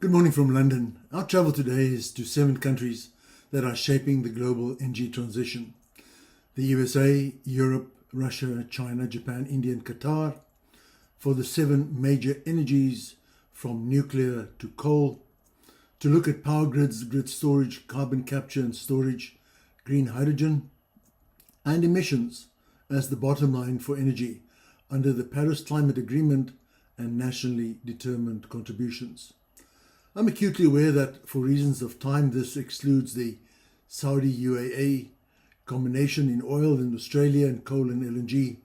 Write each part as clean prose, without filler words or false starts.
Good morning from London. Our travel today is to 7 countries that are shaping the global energy transition. The USA, Europe, Russia, China, Japan, India and Qatar. For the 7 major energies from nuclear to coal. To look at power grids, grid storage, carbon capture and storage, green hydrogen and emissions as the bottom line for energy under the Paris Climate Agreement and nationally determined contributions. I'm acutely aware that for reasons of time this excludes the Saudi UAE combination in oil in Australia and coal and LNG.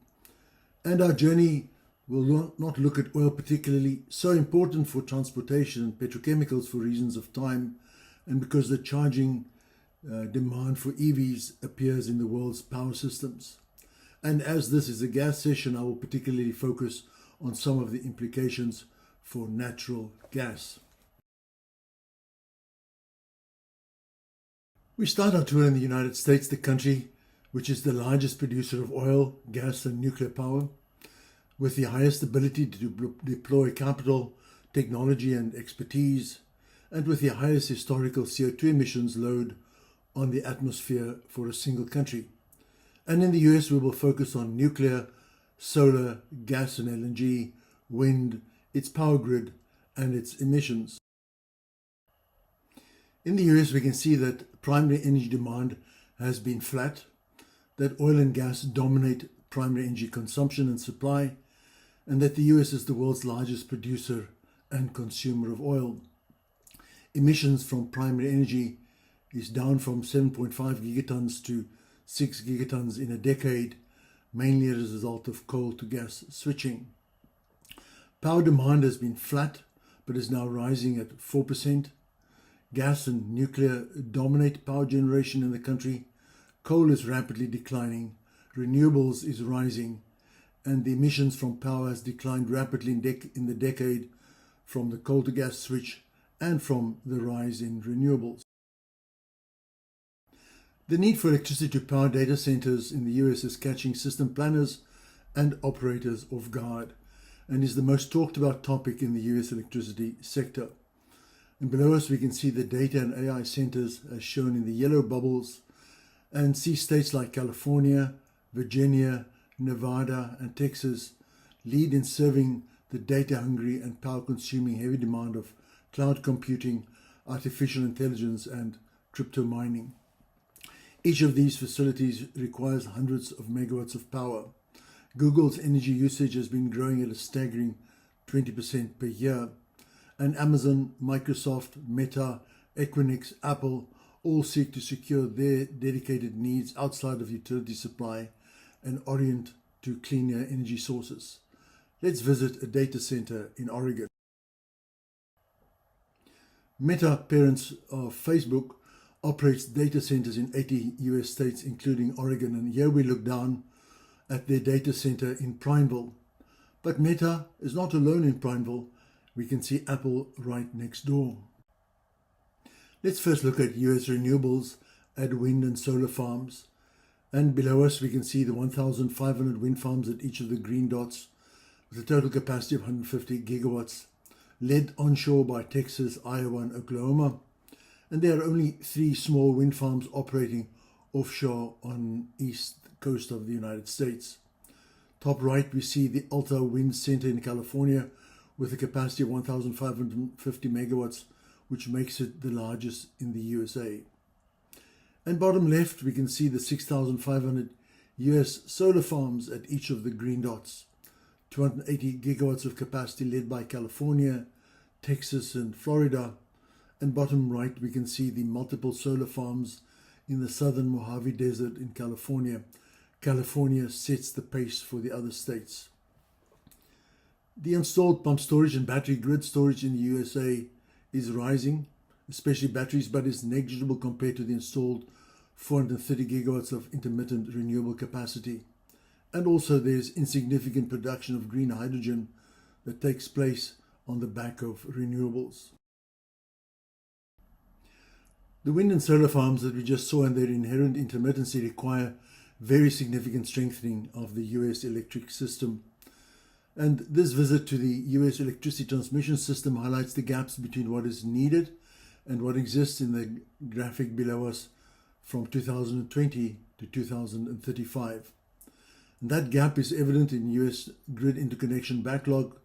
And our journey will not look at oil particularly, so important for transportation and petrochemicals for reasons of time and because the charging demand for EVs appears in the world's power systems. And as this is a gas session, I will particularly focus on some of the implications for natural gas. We start our tour in the United States, the country which is the largest producer of oil, gas and nuclear power, with the highest ability to deploy capital, technology and expertise, and with the highest historical CO2 emissions load on the atmosphere for a single country. And in the US we will focus on nuclear, solar, gas and LNG, wind, its power grid and its emissions. In the US we can see that primary energy demand has been flat, that oil and gas dominate primary energy consumption and supply, and that the US is the world's largest producer and consumer of oil. Emissions from primary energy is down from 7.5 gigatons to 6 gigatons in a decade, mainly as a result of coal to gas switching. Power demand has been flat, but is now rising at 4%. Gas and nuclear dominate power generation in the country. Coal is rapidly declining. Renewables is rising. And the emissions from power has declined rapidly in the decade from the coal to gas switch and from the rise in renewables. The need for electricity to power data centers in the US is catching system planners and operators off guard and is the most talked about topic in the US electricity sector. And below us we can see the data and AI centers as shown in the yellow bubbles and see states like California, Virginia, Nevada and Texas lead in serving the data-hungry and power-consuming heavy demand of cloud computing, artificial intelligence and crypto mining. Each of these facilities requires hundreds of megawatts of power. Google's energy usage has been growing at a staggering 20% per year. And Amazon, Microsoft, Meta, Equinix, Apple all seek to secure their dedicated needs outside of utility supply and orient to cleaner energy sources. Let's visit a data center in Oregon. Meta, parents of Facebook, operates data centers in 80 US states, including Oregon, and here we look down at their data center in Prineville. But Meta is not alone in Prineville. We can see Apple right next door. Let's first look at US renewables at wind and solar farms. And below us we can see the 1,500 wind farms at each of the green dots with a total capacity of 150 gigawatts, led onshore by Texas, Iowa and Oklahoma. And there are only 3 small wind farms operating offshore on east coast of the United States. Top right we see the Alta Wind Center in California with a capacity of 1,550 megawatts, which makes it the largest in the USA. And bottom left, we can see the 6,500 US solar farms at each of the green dots. 280 gigawatts of capacity led by California, Texas and Florida. And bottom right, we can see the multiple solar farms in the southern Mojave Desert in California. California sets the pace for the other states. The installed pump storage and battery grid storage in the USA is rising, especially batteries, but is negligible compared to the installed 430 gigawatts of intermittent renewable capacity. And also there's insignificant production of green hydrogen that takes place on the back of renewables. The wind and solar farms that we just saw and their inherent intermittency require very significant strengthening of the US electric system. And this visit to the US electricity transmission system highlights the gaps between what is needed and what exists in the graphic below us from 2020 to 2035. And that gap is evident in US grid interconnection backlog,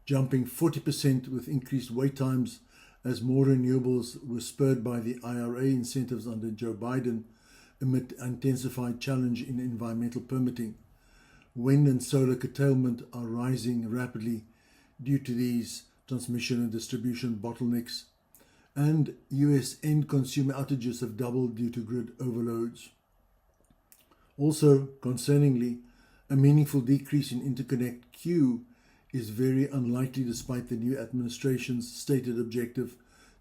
jumping 40% with increased wait times as more renewables were spurred by the IRA incentives under Joe Biden amid intensified challenge in environmental permitting. Wind and solar curtailment are rising rapidly due to these transmission and distribution bottlenecks, and US end consumer outages have doubled due to grid overloads. Also, concerningly, a meaningful decrease in interconnect queue is very unlikely despite the new administration's stated objective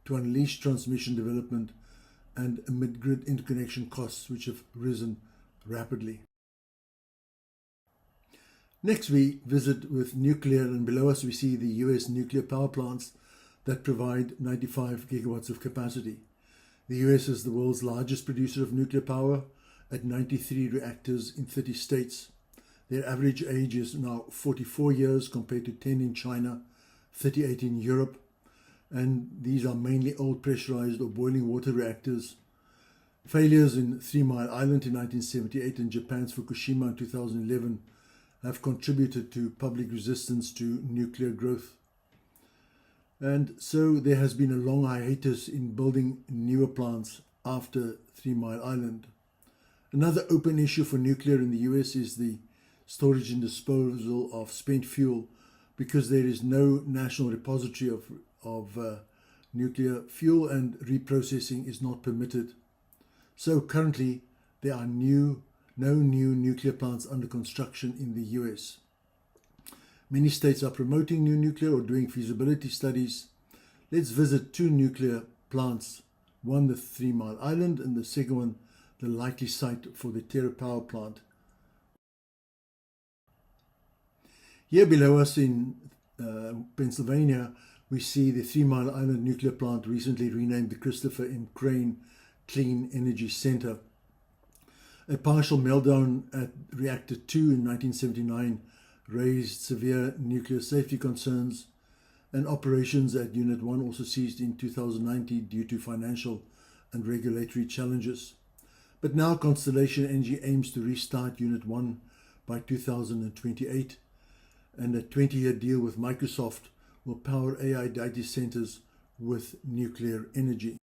to unleash transmission development and amid grid interconnection costs which have risen rapidly. Next we visit with nuclear, and below us we see the US nuclear power plants that provide 95 gigawatts of capacity. The US is the world's largest producer of nuclear power at 93 reactors in 30 states. Their average age is now 44 years compared to 10 in China, 38 in Europe, and these are mainly old pressurized or boiling water reactors. Failures in 3 Mile Island in 1978 and Japan's Fukushima in 2011 have contributed to public resistance to nuclear growth. And so there has been a long hiatus in building newer plants after 3 Mile Island. Another open issue for nuclear in the US is the storage and disposal of spent fuel, because there is no national repository of nuclear fuel and reprocessing is not permitted. So currently there are no new nuclear plants under construction in the US. Many states are promoting new nuclear or doing feasibility studies. Let's visit 2 nuclear plants, one the 3 Mile Island and the second one the likely site for the TerraPower plant. Here below us in Pennsylvania, we see the 3 Mile Island nuclear plant, recently renamed the Christopher M. Crane Clean Energy Center. A partial meltdown at Reactor 2 in 1979 raised severe nuclear safety concerns, and operations at Unit 1 also ceased in 2019 due to financial and regulatory challenges. But now Constellation Energy aims to restart Unit 1 by 2028, and a 20-year deal with Microsoft will power AI data centers with nuclear energy.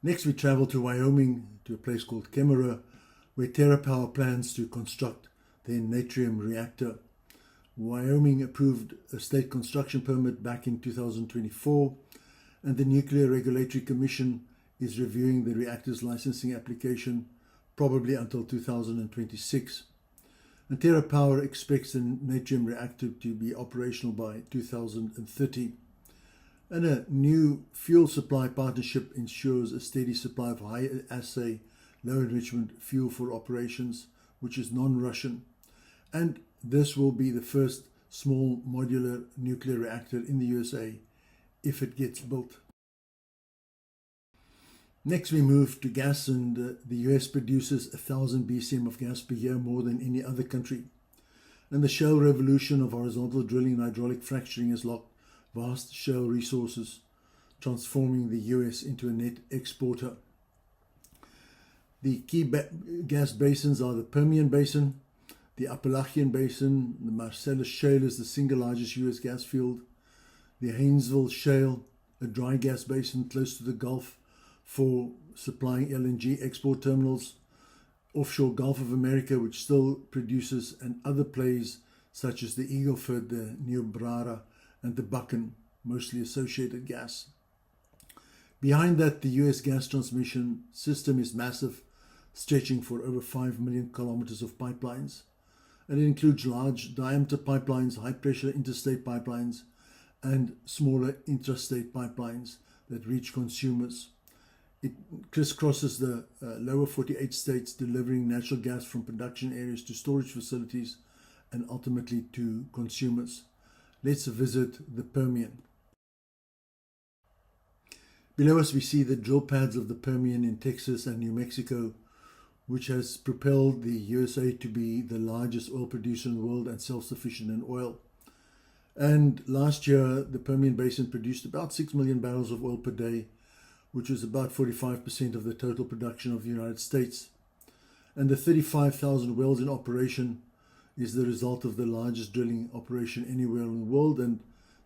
Next we travel to Wyoming, to a place called Kemmerer, where TerraPower plans to construct their natrium reactor. Wyoming approved a state construction permit back in 2024, and the Nuclear Regulatory Commission is reviewing the reactor's licensing application, probably until 2026. And TerraPower expects the natrium reactor to be operational by 2030. And a new fuel supply partnership ensures a steady supply of high-assay, low-enrichment fuel for operations, which is non-Russian. And this will be the first small modular nuclear reactor in the USA if it gets built. Next we move to gas, and the US produces 1,000 BCM of gas per year, more than any other country. And the shale revolution of horizontal drilling and hydraulic fracturing has locked vast shale resources, transforming the US into a net exporter. The key gas basins are the Permian Basin, the Appalachian Basin. The Marcellus Shale is the single largest US gas field. The Haynesville Shale, a dry gas basin close to the Gulf for supplying LNG export terminals. Offshore Gulf of America, which still produces, and other plays such as the Eagle Ford, the Niobrara, and the Bakken, mostly associated gas. Behind that, the US gas transmission system is massive, stretching for over 5 million kilometers of pipelines. And it includes large diameter pipelines, high pressure interstate pipelines, and smaller intrastate pipelines that reach consumers. It crisscrosses the lower 48 states, delivering natural gas from production areas to storage facilities and ultimately to consumers. Let's visit the Permian. Below us we see the drill pads of the Permian in Texas and New Mexico, which has propelled the USA to be the largest oil producer in the world and self-sufficient in oil. And last year, the Permian Basin produced about 6 million barrels of oil per day, which was about 45% of the total production of the United States. And the 35,000 wells in operation is the result of the largest drilling operation anywhere in the world, and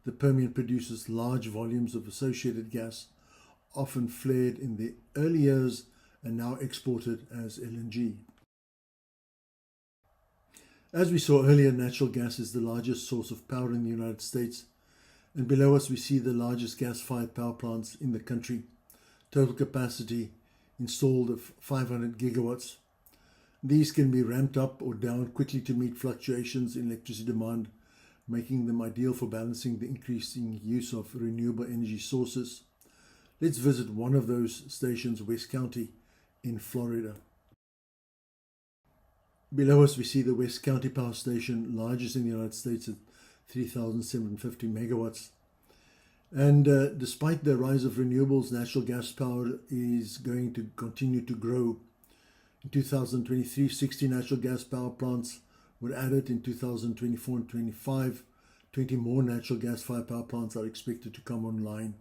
the Permian produces large volumes of associated gas, often flared in the early years and now exported as LNG. As we saw earlier, natural gas is the largest source of power in the United States, and below us we see the largest gas-fired power plants in the country. Total capacity installed of 500 gigawatts. These can be ramped up or down quickly to meet fluctuations in electricity demand, making them ideal for balancing the increasing use of renewable energy sources. Let's visit one of those stations, West County in Florida. Below us we see the West County Power Station, largest in the United States at 3,750 megawatts. And despite the rise of renewables, natural gas power is going to continue to grow. In 2023, 60 natural gas power plants were added. In 2024 and 25, 20 more natural gas-fired power plants are expected to come online.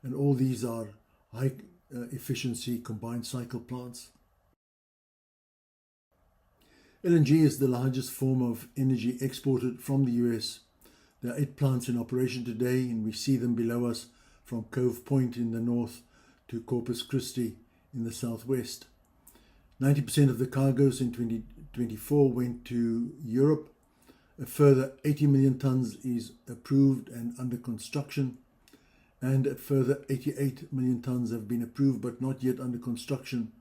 And all these are high efficiency combined cycle plants. LNG is the largest form of energy exported from the US. There are 8 plants in operation today, and we see them below us from Cove Point in the north to Corpus Christi in the southwest. 90% of the cargoes in 2024 went to Europe. A further 80 million tons is approved and under construction, and a further 88 million tons have been approved but not yet under construction.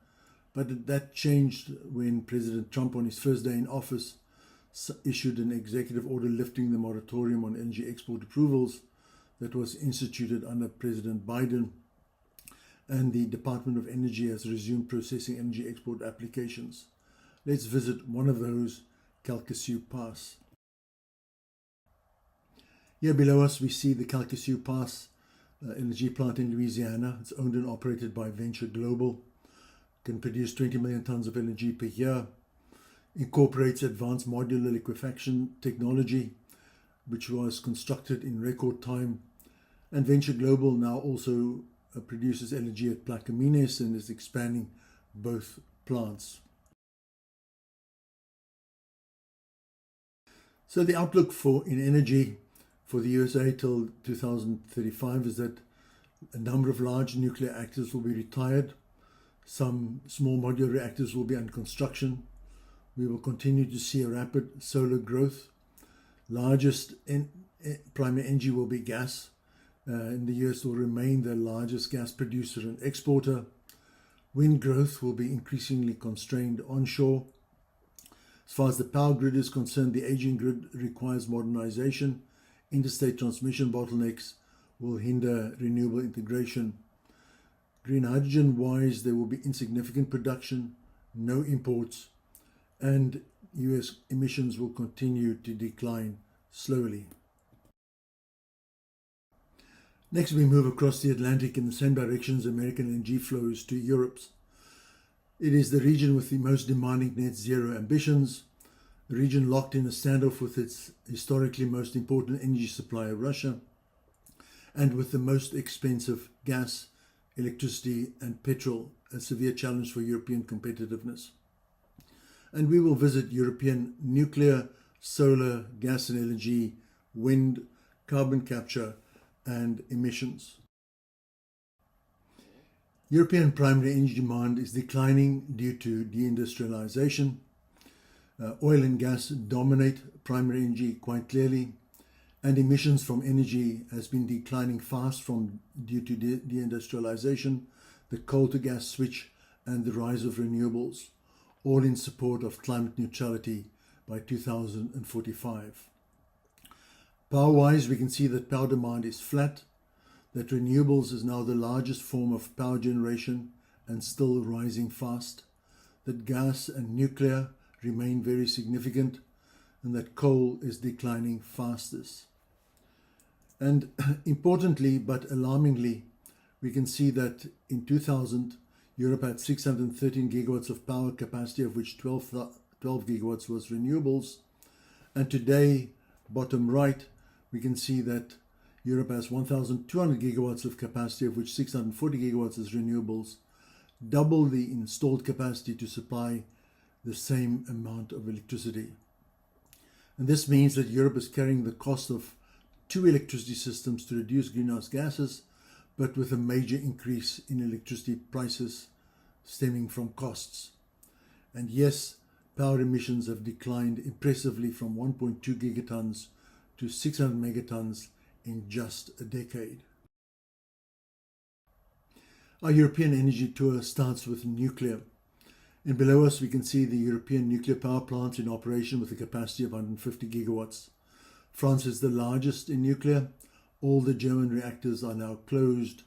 But that changed when President Trump, on his first day in office, issued an executive order lifting the moratorium on energy export approvals that was instituted under President Biden. And the Department of Energy has resumed processing energy export applications. Let's visit one of those, Calcasieu Pass. Here below us we see the Calcasieu Pass LNG plant in Louisiana. It's owned and operated by Venture Global. Can produce 20 million tons of LNG per year. Incorporates advanced modular liquefaction technology, which was constructed in record time. And Venture Global now also produces LNG at Plaquemines and is expanding both plants. So the outlook in energy for the USA till 2035 is that a number of large nuclear reactors will be retired. Some small modular reactors will be under construction. We will continue to see a rapid solar growth. Largest primary energy will be gas. In the US will remain the largest gas producer and exporter. Wind growth will be increasingly constrained onshore. As far as the power grid is concerned, the aging grid requires modernization. Interstate transmission bottlenecks will hinder renewable integration. Green hydrogen wise, there will be insignificant production, no imports, and US emissions will continue to decline slowly. Next, we move across the Atlantic in the same direction as American LNG flows to Europe's. It is the region with the most demanding net zero ambitions, the region locked in a standoff with its historically most important energy supplier, Russia, and with the most expensive gas, electricity and petrol, a severe challenge for European competitiveness. And we will visit European nuclear, solar, gas and LNG, wind, carbon capture and emissions. European primary energy demand is declining due to deindustrialization. Oil and gas dominate primary energy quite clearly, and emissions from energy has been declining fast due to deindustrialization, the coal to gas switch and the rise of renewables, all in support of climate neutrality by 2045. Power-wise, we can see that power demand is flat, that renewables is now the largest form of power generation and still rising fast, that gas and nuclear remain very significant, and that coal is declining fastest. And importantly, but alarmingly, we can see that in 2000, Europe had 613 gigawatts of power capacity, of which 12 gigawatts was renewables. And today, bottom right, we can see that Europe has 1,200 gigawatts of capacity, of which 640 gigawatts is renewables, double the installed capacity to supply the same amount of electricity. And this means that Europe is carrying the cost of two electricity systems to reduce greenhouse gases, but with a major increase in electricity prices stemming from costs. And yes, power emissions have declined impressively from 1.2 gigatons to 600 megatons in just a decade. Our European energy tour starts with nuclear. And below us we can see the European nuclear power plants in operation with a capacity of 150 gigawatts. France is the largest in nuclear. All the German reactors are now closed.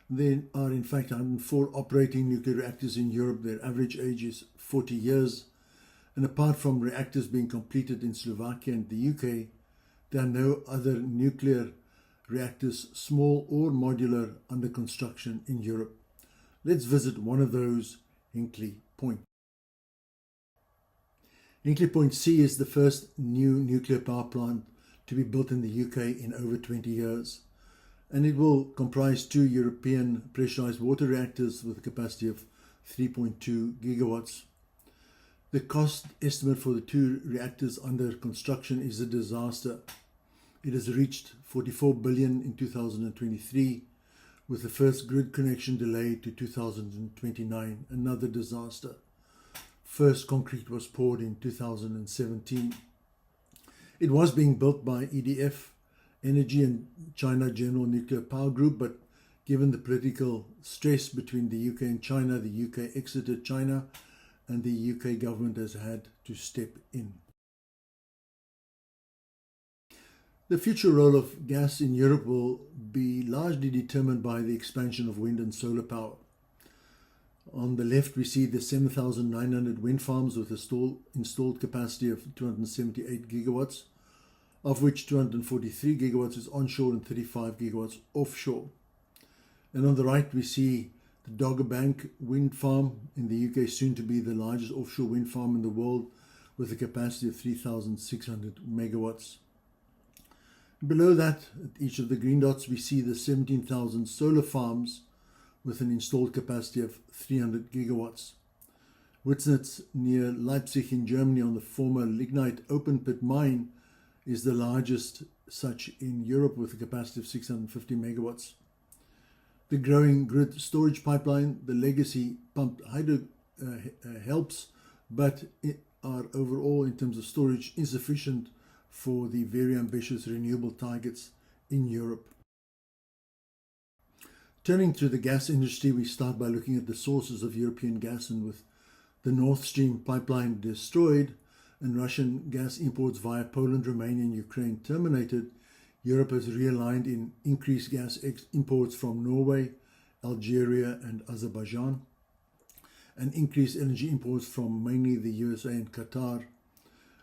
There are in fact 104 operating nuclear reactors in Europe. Their average age is 40 years. And apart from reactors being completed in Slovakia and the UK, there are no other nuclear reactors, small or modular, under construction in Europe. Let's visit one of those, Hinkley Point. Hinkley Point C is the first new nuclear power plant to be built in the UK in over 20 years. And it will comprise two European pressurized water reactors with a capacity of 3.2 gigawatts. The cost estimate for the two reactors under construction is a disaster. It has reached 44 billion in 2023, with the first grid connection delayed to 2029, another disaster. First concrete was poured in 2017. It was being built by EDF Energy and China General Nuclear Power Group, but given the political stress between the UK and China, the UK exited China and the UK government has had to step in. The future role of gas in Europe will be largely determined by the expansion of wind and solar power. On the left, we see the 7,900 wind farms with a installed capacity of 278 gigawatts, of which 243 gigawatts is onshore and 35 gigawatts offshore. And on the right, we see the Dogger Bank wind farm in the UK, soon to be the largest offshore wind farm in the world, with a capacity of 3,600 megawatts. Below that, at each of the green dots, we see the 17,000 solar farms with an installed capacity of 300 gigawatts. Witznitz, near Leipzig in Germany, on the former lignite open pit mine, is the largest such in Europe with a capacity of 650 megawatts. The growing grid storage pipeline, the legacy pumped hydro helps, but are overall in terms of storage insufficient for the very ambitious renewable targets in Europe. Turning to the gas industry, we start by looking at the sources of European gas, and with the Nord Stream pipeline destroyed and Russian gas imports via Poland, Romania and Ukraine terminated, Europe has realigned in increased gas imports from Norway, Algeria and Azerbaijan, and increased LNG imports from mainly the USA and Qatar.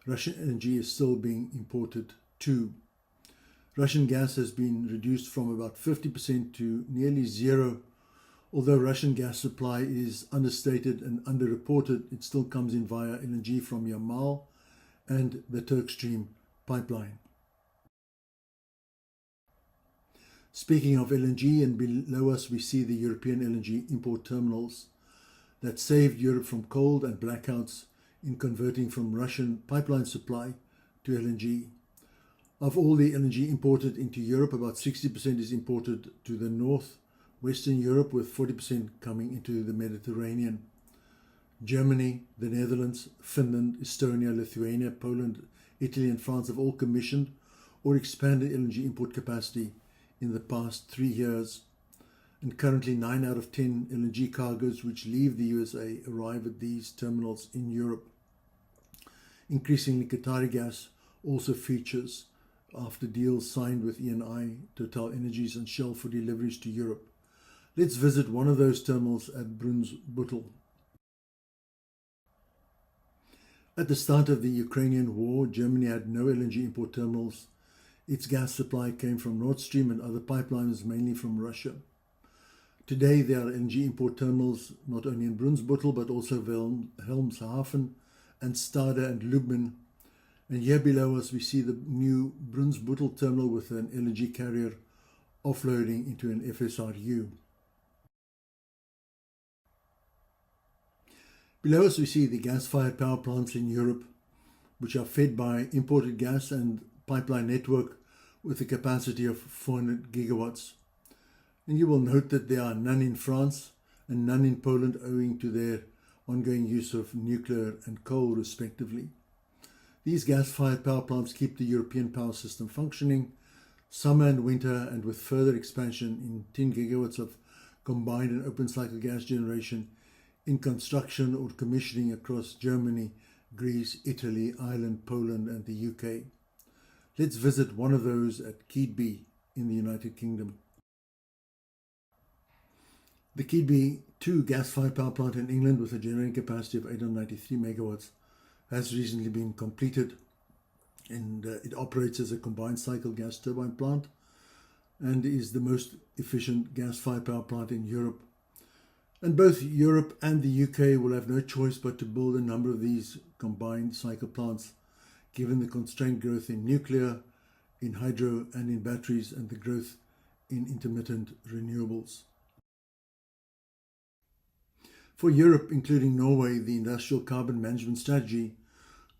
Russian energy is still being imported too. Russian gas has been reduced from about 50% to nearly zero. Although Russian gas supply is understated and underreported, it still comes in via LNG from Yamal and the Turk Stream pipeline. Speaking of LNG, and below us we see the European LNG import terminals that saved Europe from cold and blackouts in converting from Russian pipeline supply to LNG. Of all the LNG imported into Europe, about 60% is imported to the north, Western Europe, with 40% coming into the Mediterranean. Germany, the Netherlands, Finland, Estonia, Lithuania, Poland, Italy and France have all commissioned or expanded LNG import capacity in the past 3 years. And currently 9 out of 10 LNG cargoes which leave the USA arrive at these terminals in Europe. Increasingly, Qatari gas also features after deals signed with Eni, Total Energies and Shell for deliveries to Europe. Let's visit one of those terminals at Brunsbüttel. At the start of the Ukrainian war, Germany had no LNG import terminals. Its gas supply came from Nord Stream and other pipelines, mainly from Russia. Today there are LNG import terminals not only in Brunsbüttel but also Wilhelmshaven and Stade and Lubmin. And here below us we see the new Brunsbüttel terminal with an LNG carrier offloading into an FSRU. Below us we see the gas-fired power plants in Europe, which are fed by imported gas and pipeline network with a capacity of 400 gigawatts. And you will note that there are none in France and none in Poland owing to their ongoing use of nuclear and coal respectively. These gas-fired power plants keep the European power system functioning summer and winter, and with further expansion in 10 gigawatts of combined and open cycle gas generation in construction or commissioning across Germany, Greece, Italy, Ireland, Poland and the UK. Let's visit one of those at Keadby in the United Kingdom. The Keadby 2 gas-fired power plant in England with a generating capacity of 893 megawatts has recently been completed, and it operates as a combined cycle gas turbine plant and is the most efficient gas-fired power plant in Europe. And both Europe and the UK will have no choice but to build a number of these combined cycle plants, given the constrained growth in nuclear, in hydro and in batteries, and the growth in intermittent renewables. For Europe, including Norway, the industrial carbon management strategy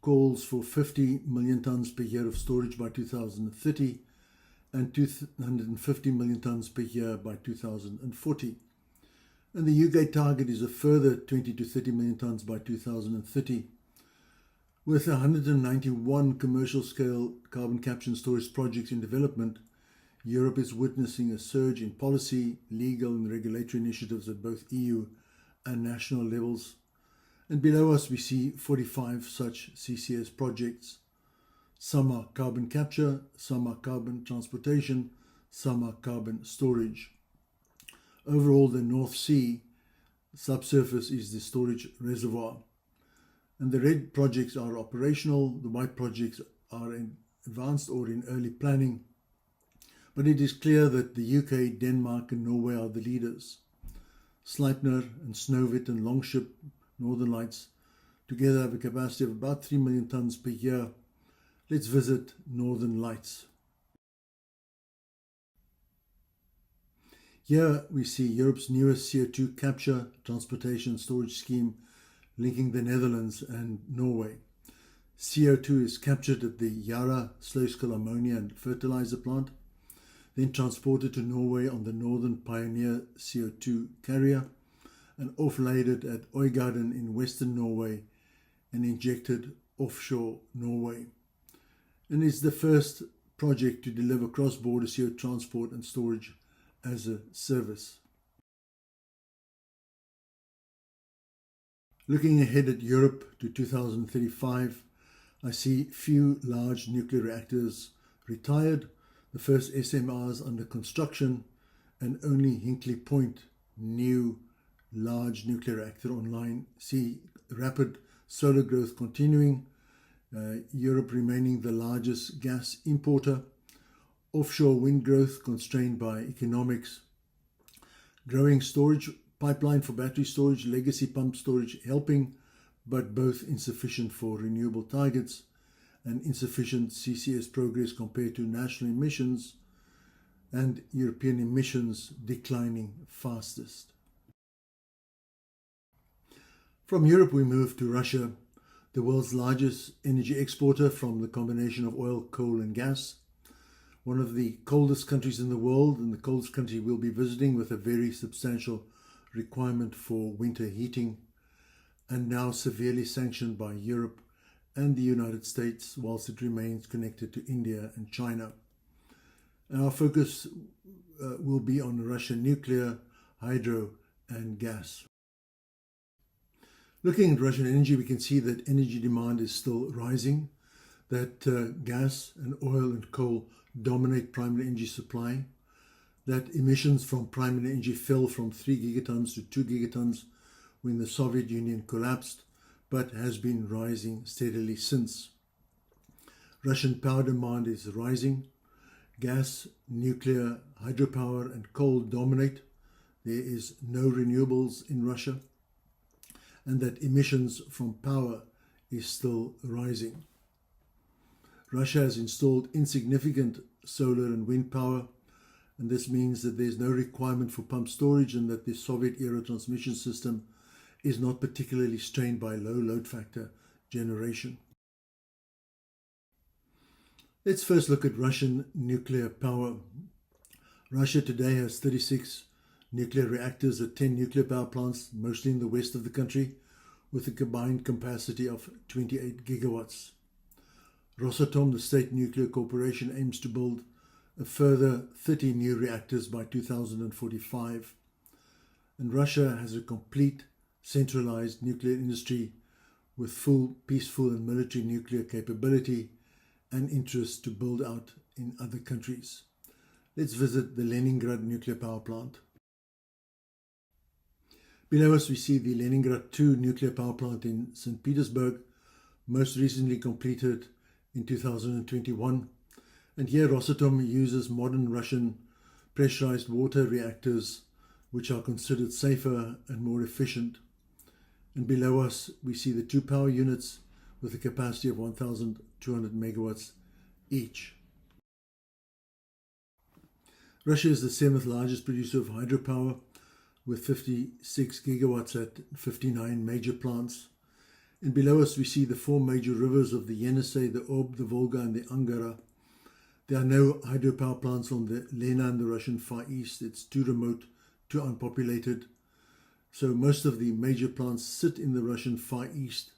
calls for 50 million tonnes per year of storage by 2030 and 250 million tonnes per year by 2040. And the UK target is a further 20 to 30 million tonnes by 2030. With 191 commercial scale carbon capture and storage projects in development, Europe is witnessing a surge in policy, legal and regulatory initiatives at both EU and national levels. And below us we see 45 such CCS projects. Some are carbon capture, some are carbon transportation, some are carbon storage. Overall, the North Sea subsurface is the storage reservoir. And the red projects are operational, the white projects are in advanced or in early planning. But it is clear that the UK, Denmark and Norway are the leaders. Sleipner and Snøhvit and Longship, Northern Lights, together have a capacity of about 3 million tonnes per year. Let's visit Northern Lights. Here we see Europe's newest CO2 capture, transportation and storage scheme linking the Netherlands and Norway. CO2 is captured at the Yara Sluiskil ammonia and fertilizer plant, then transported to Norway on the Northern Pioneer CO2 carrier and offloaded at Øygarden in western Norway and injected offshore Norway. And is the first project to deliver cross-border CO2 transport and storage as a service. Looking ahead at Europe to 2035, I see few large nuclear reactors retired, the first SMRs under construction, and only Hinkley Point, new large nuclear reactor online. See rapid solar growth continuing, Europe remaining the largest gas importer, offshore wind growth constrained by economics, growing storage pipeline for battery storage, legacy pump storage helping, but both insufficient for renewable targets, and insufficient CCS progress compared to national emissions, and European emissions declining fastest. From Europe we move to Russia, the world's largest energy exporter from the combination of oil, coal and gas. One of the coldest countries in the world, and the coldest country we'll be visiting, with a very substantial requirement for winter heating, and now severely sanctioned by Europe and the United States, whilst it remains connected to India and China. And our focus will be on Russian nuclear, hydro and gas. Looking at Russian energy, we can see that energy demand is still rising, that gas and oil and coal dominate primary energy supply, that emissions from primary energy fell from 3 gigatons to 2 gigatons when the Soviet Union collapsed, but has been rising steadily since. Russian power demand is rising. Gas, nuclear, hydropower and coal dominate there is no renewables in Russia, and that emissions from power is still rising. Russia has installed insignificant solar and wind power, and this means that there's no requirement for pump storage and that the Soviet-era transmission system is not particularly strained by low load factor generation. Let's first look at Russian nuclear power. Russia today has 36 nuclear reactors at 10 nuclear power plants, mostly in the west of the country, with a combined capacity of 28 gigawatts. Rosatom, the state nuclear corporation, aims to build a further 30 new reactors by 2045. And Russia has a complete centralized nuclear industry with full peaceful and military nuclear capability and interest to build out in other countries. Let's visit the Leningrad nuclear power plant. Below us we see the Leningrad 2 nuclear power plant in St. Petersburg, most recently completed in 2021. And here Rosatom uses modern Russian pressurized water reactors, which are considered safer and more efficient. And below us we see the 2 power units with a capacity of 1,200 megawatts each. Russia is the 7th largest producer of hydropower, with 56 gigawatts at 59 major plants. And below us we see the 4 major rivers of the Yenisei, the Ob, the Volga and the Angara. There are no hydropower plants on the Lena in the Russian Far East. It's too remote, too unpopulated. So most of the major plants sit in the Russian Far East.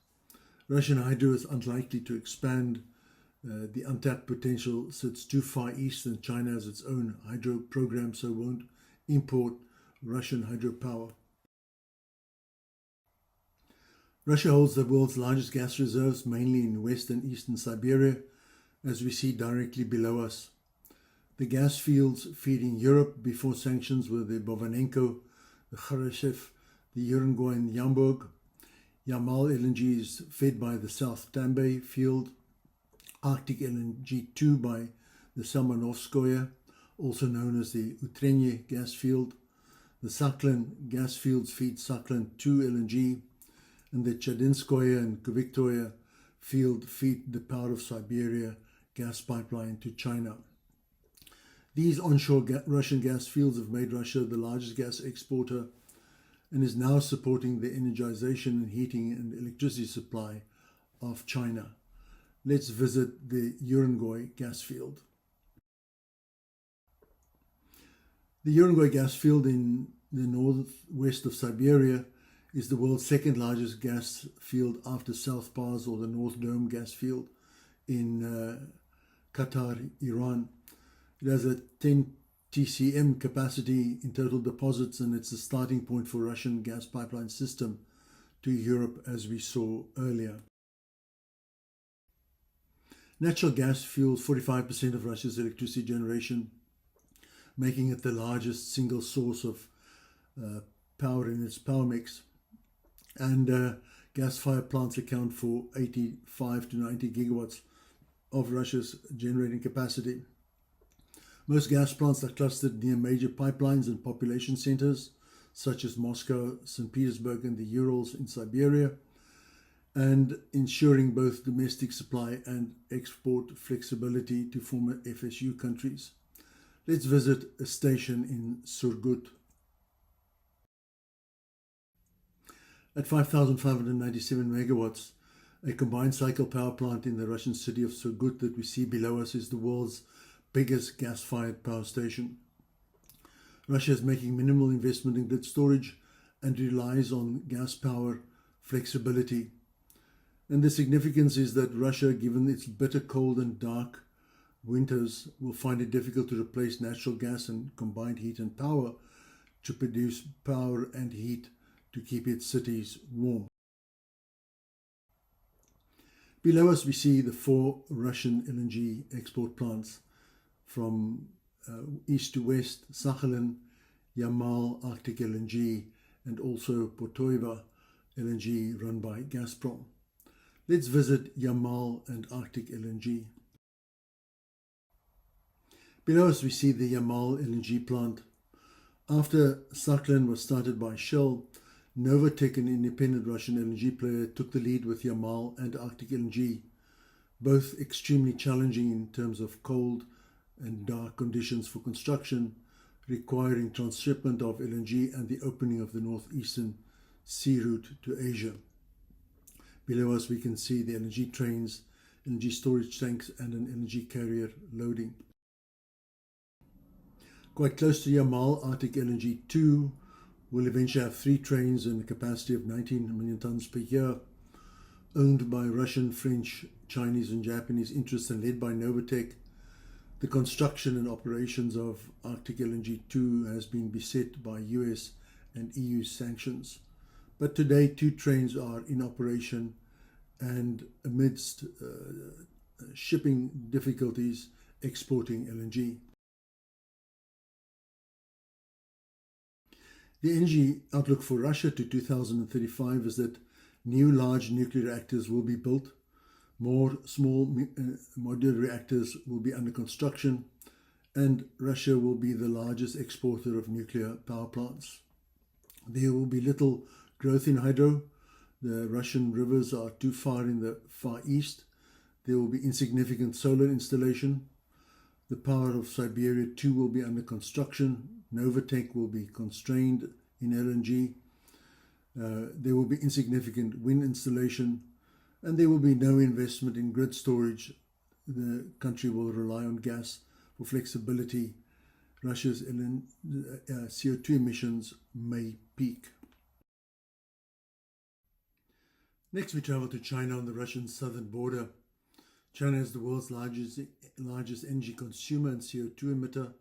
Russian hydro is unlikely to expand. The untapped potential sits too far east, and China has its own hydro program, so won't import Russian hydropower. Russia holds the world's largest gas reserves, mainly in west and eastern Siberia, as we see directly below us. The gas fields feeding Europe before sanctions were the Bovanenko, the Kharkiv, the Urengoy and Yamburg. Yamal LNG is fed by the South Tambay field, Arctic LNG 2 by the Salmanovskoye, also known as the Utrenye gas field. The Sakhalin gas fields feed Sakhalin 2 LNG, and the Chadinskoye and Kuviktoye field feed the Power of Siberia gas pipeline to China. These onshore Russian gas fields have made Russia the largest gas exporter and is now supporting the energization and heating and electricity supply of China. Let's visit the Urengoy gas field. The Urengoy gas field in the northwest of Siberia is the world's 2nd largest gas field after South Pars or the North Dome gas field in Qatar, Iran. It has a 10 TCM capacity in total deposits, and it's the starting point for Russian gas pipeline system to Europe, as we saw earlier. Natural gas fuels 45% of Russia's electricity generation, making it the largest single source of power in its power mix. And gas-fired plants account for 85 to 90 gigawatts of Russia's generating capacity. Most gas plants are clustered near major pipelines and population centers, such as Moscow, St. Petersburg, and the Urals in Siberia, and ensuring both domestic supply and export flexibility to former FSU countries. Let's visit a station in Surgut. At 5,597 megawatts, a combined cycle power plant in the Russian city of Surgut that we see below us is the world's biggest gas-fired power station. Russia is making minimal investment in grid storage and relies on gas power flexibility. And the significance is that Russia, given its bitter cold and dark winters, will find it difficult to replace natural gas and combined heat and power to produce power and heat to keep its cities warm. Below us we see the 4 Russian LNG export plants from east to west: Sakhalin, Yamal, Arctic LNG, and also Portoiva LNG run by Gazprom. Let's visit Yamal and Arctic LNG. Below us we see the Yamal LNG plant. After Sakhalin was started by Shell, Novatek, an independent Russian LNG player, took the lead with Yamal and Arctic LNG, both extremely challenging in terms of cold and dark conditions for construction, requiring transshipment of LNG and the opening of the northeastern sea route to Asia. Below us we can see the LNG trains, LNG storage tanks and an LNG carrier loading. Quite close to Yamal, Arctic LNG 2 will eventually have 3 trains and a capacity of 19 million tons per year, owned by Russian, French, Chinese and Japanese interests and led by Novatek. The construction and operations of Arctic LNG 2 has been beset by US and EU sanctions. But today 2 trains are in operation and amidst shipping difficulties exporting LNG. The energy outlook for Russia to 2035 is that new large nuclear reactors will be built, more small modular reactors will be under construction, and Russia will be the largest exporter of nuclear power plants. There will be little growth in hydro. The Russian rivers are too far in the Far East. There will be insignificant solar installation. The power of Siberia 2 will be under construction. Novatek will be constrained in LNG. There will be insignificant wind installation, and there will be no investment in grid storage. The country will rely on gas for flexibility. Russia's CO2 emissions may peak. Next, we travel to China on the Russian southern border. China is the world's largest energy consumer and CO2 emitter,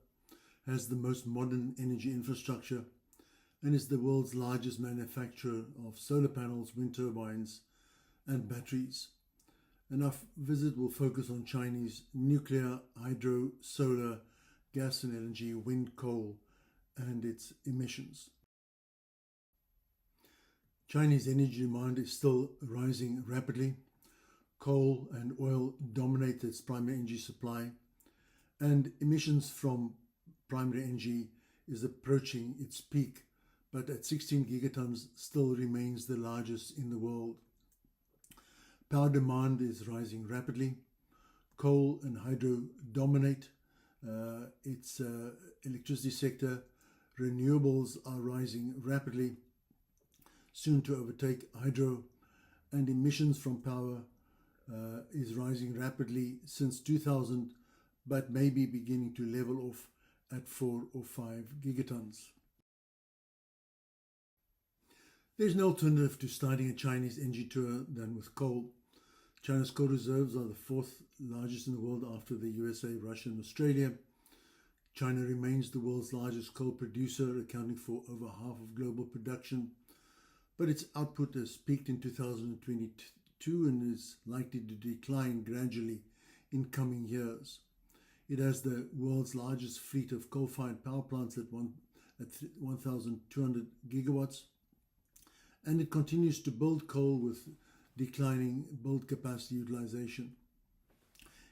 has the most modern energy infrastructure, and is the world's largest manufacturer of solar panels, wind turbines, and batteries. And our visit will focus on Chinese nuclear, hydro, solar, gas and LNG, wind, coal, and its emissions. Chinese energy demand is still rising rapidly. Coal and oil dominate its primary energy supply, and emissions from primary energy is approaching its peak, but at 16 gigatons still remains the largest in the world. Power demand is rising rapidly. Coal and hydro dominate its electricity sector. Renewables are rising rapidly, soon to overtake hydro, and emissions from power is rising rapidly since 2000, but may be beginning to level off at 4 or 5 gigatons. There's no alternative to starting a Chinese energy tour than with coal. China's coal reserves are the 4th largest in the world after the USA, Russia and Australia. China remains the world's largest coal producer, accounting for over half of global production, but its output has peaked in 2022 and is likely to decline gradually in coming years. It has the world's largest fleet of coal-fired power plants at 1,200 gigawatts, and it continues to build coal with declining build capacity utilization.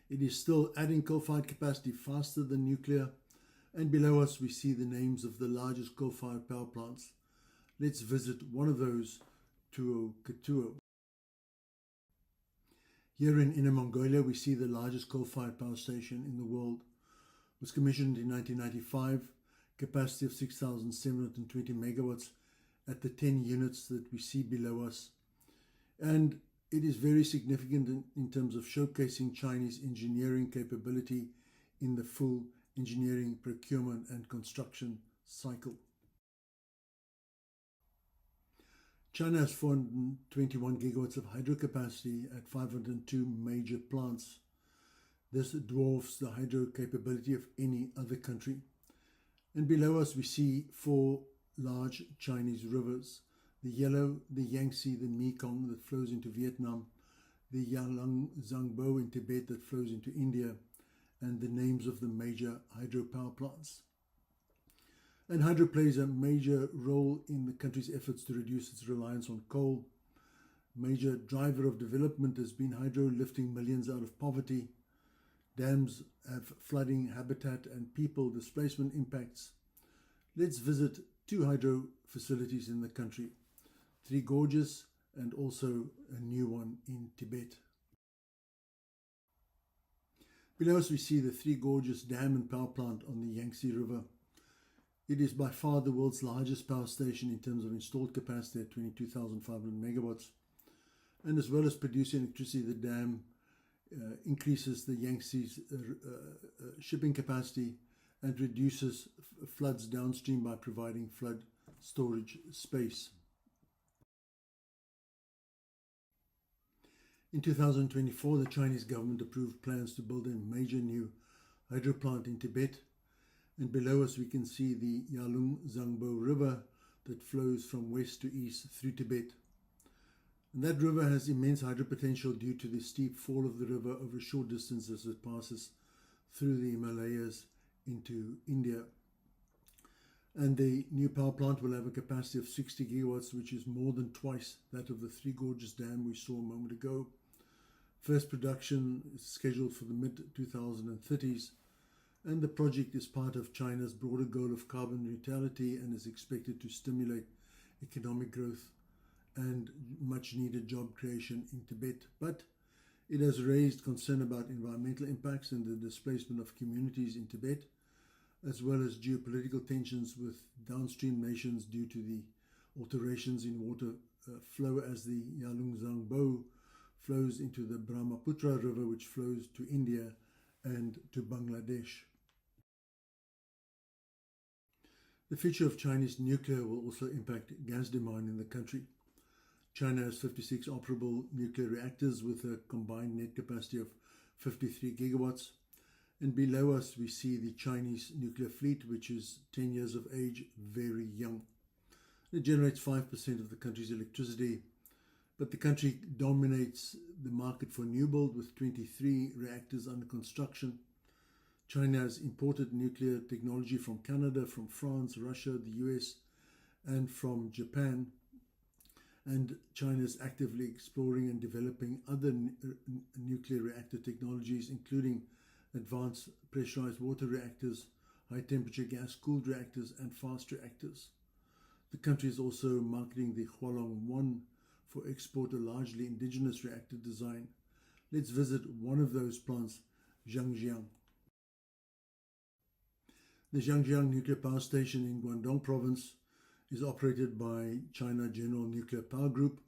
It is still adding coal-fired capacity faster than nuclear, and below us we see the names of the largest coal-fired power plants. Let's visit one of those, Tuo. Here in Inner Mongolia, we see the largest coal-fired power station in the world. It was commissioned in 1995, capacity of 6,720 megawatts at the 10 units that we see below us. And it is very significant in terms of showcasing Chinese engineering capability in the full engineering, procurement and construction cycle. China has 421 gigawatts of hydro capacity at 502 major plants. This dwarfs the hydro capability of any other country. And below us we see 4 large Chinese rivers: the Yellow, the Yangtze, the Mekong that flows into Vietnam, the Yangtze in Tibet that flows into India, and the names of the major hydropower plants. And hydro plays a major role in the country's efforts to reduce its reliance on coal. Major driver of development has been hydro, lifting millions out of poverty. Dams have flooding, habitat and people displacement impacts. Let's visit two hydro facilities in the country, Three Gorges and also a new one in Tibet. Below us we see the Three Gorges Dam and Power Plant on the Yangtze River. It is by far the world's largest power station in terms of installed capacity at 22,500 megawatts. And as well as producing electricity, the dam increases the Yangtze's shipping capacity and reduces floods downstream by providing flood storage space. In 2024, the Chinese government approved plans to build a major new hydro plant in Tibet. And below us we can see the Yalung-Zangbo River that flows from west to east through Tibet. And that river has immense hydro potential due to the steep fall of the river over short distances as it passes through the Himalayas into India. And the new power plant will have a capacity of 60 gigawatts, which is more than twice that of the Three Gorges Dam we saw a moment ago. First production is scheduled for the mid-2030s, and the project is part of China's broader goal of carbon neutrality and is expected to stimulate economic growth and much needed job creation in Tibet. But it has raised concern about environmental impacts and the displacement of communities in Tibet, as well as geopolitical tensions with downstream nations due to the alterations in water flow as the Yalung-Zangbo flows into the Brahmaputra River, which flows to India and to Bangladesh. The future of Chinese nuclear will also impact gas demand in the country. China has 56 operable nuclear reactors with a combined net capacity of 53 gigawatts. And below us we see the Chinese nuclear fleet, which is 10 years of age, very young. It generates 5% of the country's electricity, but the country dominates the market for new build with 23 reactors under construction. China has imported nuclear technology from Canada, from France, Russia, the US, and from Japan. And China is actively exploring and developing other nuclear reactor technologies, including advanced pressurized water reactors, high-temperature gas-cooled reactors, and fast reactors. The country is also marketing the Hualong-1 for export, a largely indigenous reactor design. Let's visit one of those plants, Zhangjiang. The Zhangjiang Nuclear Power Station in Guangdong Province is operated by China General Nuclear Power Group.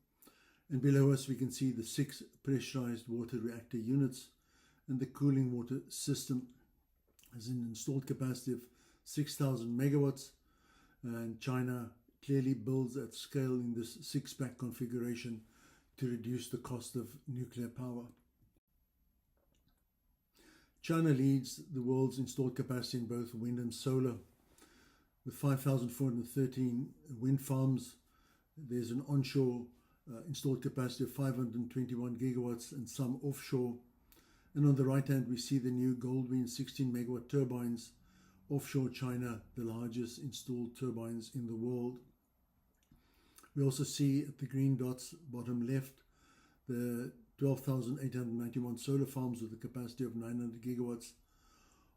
And below us we can see the 6 pressurized water reactor units, and the cooling water system has an installed capacity of 6,000 megawatts. And China clearly builds at scale in this 6-pack configuration to reduce the cost of nuclear power. China leads the world's installed capacity in both wind and solar. With 5,413 wind farms, there's an onshore installed capacity of 521 gigawatts and some offshore. And on the right hand, we see the new Goldwind 16 megawatt turbines, offshore China, the largest installed turbines in the world. We also see at the green dots, bottom left, the 12,891 solar farms with a capacity of 900 gigawatts.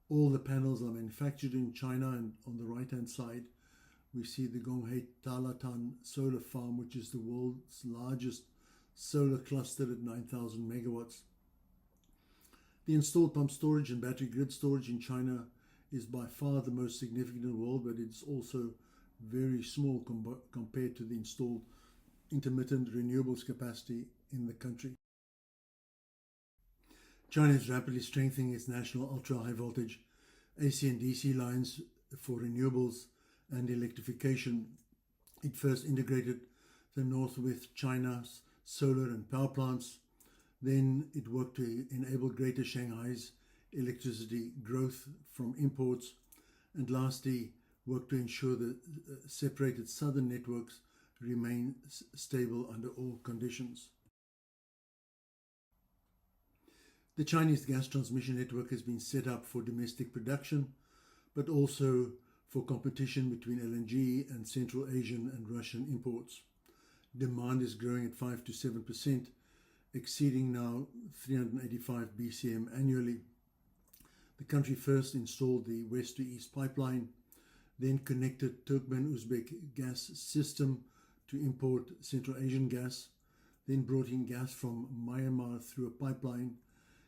All the panels are manufactured in China, and on the right-hand side, we see the Gonghe Talatan solar farm, which is the world's largest solar cluster at 9,000 megawatts. The installed pump storage and battery grid storage in China is by far the most significant in the world, but it's also very small compared to the installed intermittent renewables capacity in the country. China is rapidly strengthening its national ultra-high voltage AC and DC lines for renewables and electrification. It first integrated the Northwest China's solar and power plants. Then it worked to enable Greater Shanghai's electricity growth from imports. And lastly, worked to ensure that separated southern networks remain stable under all conditions. The Chinese gas transmission network has been set up for domestic production, but also for competition between LNG and Central Asian and Russian imports. Demand is growing at 5 to 7%, exceeding now 385 BCM annually. The country first installed the west to east pipeline, then connected Turkmen-Uzbek gas system to import Central Asian gas, then brought in gas from Myanmar through a pipeline,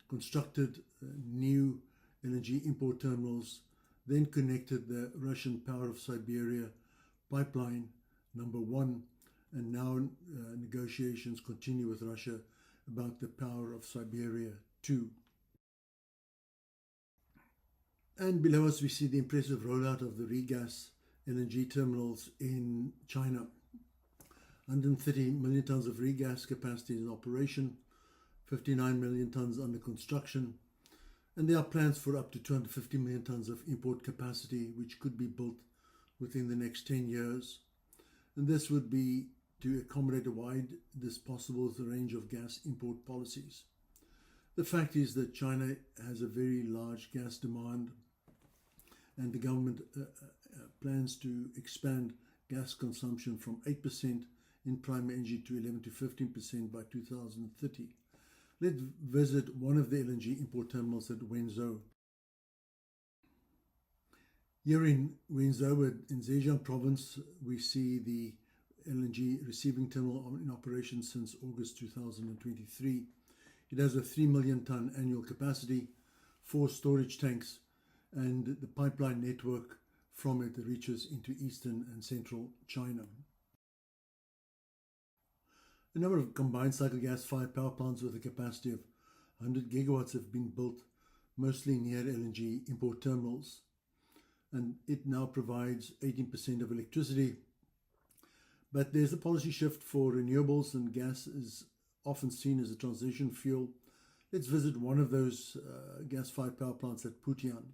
constructed new LNG import terminals, then connected the Russian Power of Siberia pipeline number 1, and now negotiations continue with Russia about the Power of Siberia 2. And below us we see the impressive rollout of the regas LNG terminals in China. 130 million tonnes of regas capacity in operation, 59 million tonnes under construction, and there are plans for up to 250 million tonnes of import capacity which could be built within the next 10 years. And this would be to accommodate a widest possible range of gas import policies. The fact is that China has a very large gas demand, and the government plans to expand gas consumption from 8% in primary energy to 11 to 15% by 2030. Let's visit one of the LNG import terminals at Wenzhou. Here in Wenzhou, in Zhejiang province, we see the LNG receiving terminal in operation since August 2023. It has a 3 million tonne annual capacity, 4 storage tanks, and the pipeline network from it reaches into eastern and central China. A number of combined cycle gas-fired power plants with a capacity of 100 gigawatts have been built, mostly near LNG import terminals, and it now provides 18% of electricity. But there's a policy shift for renewables, and gas is often seen as a transition fuel. Let's visit one of those gas-fired power plants at Putian.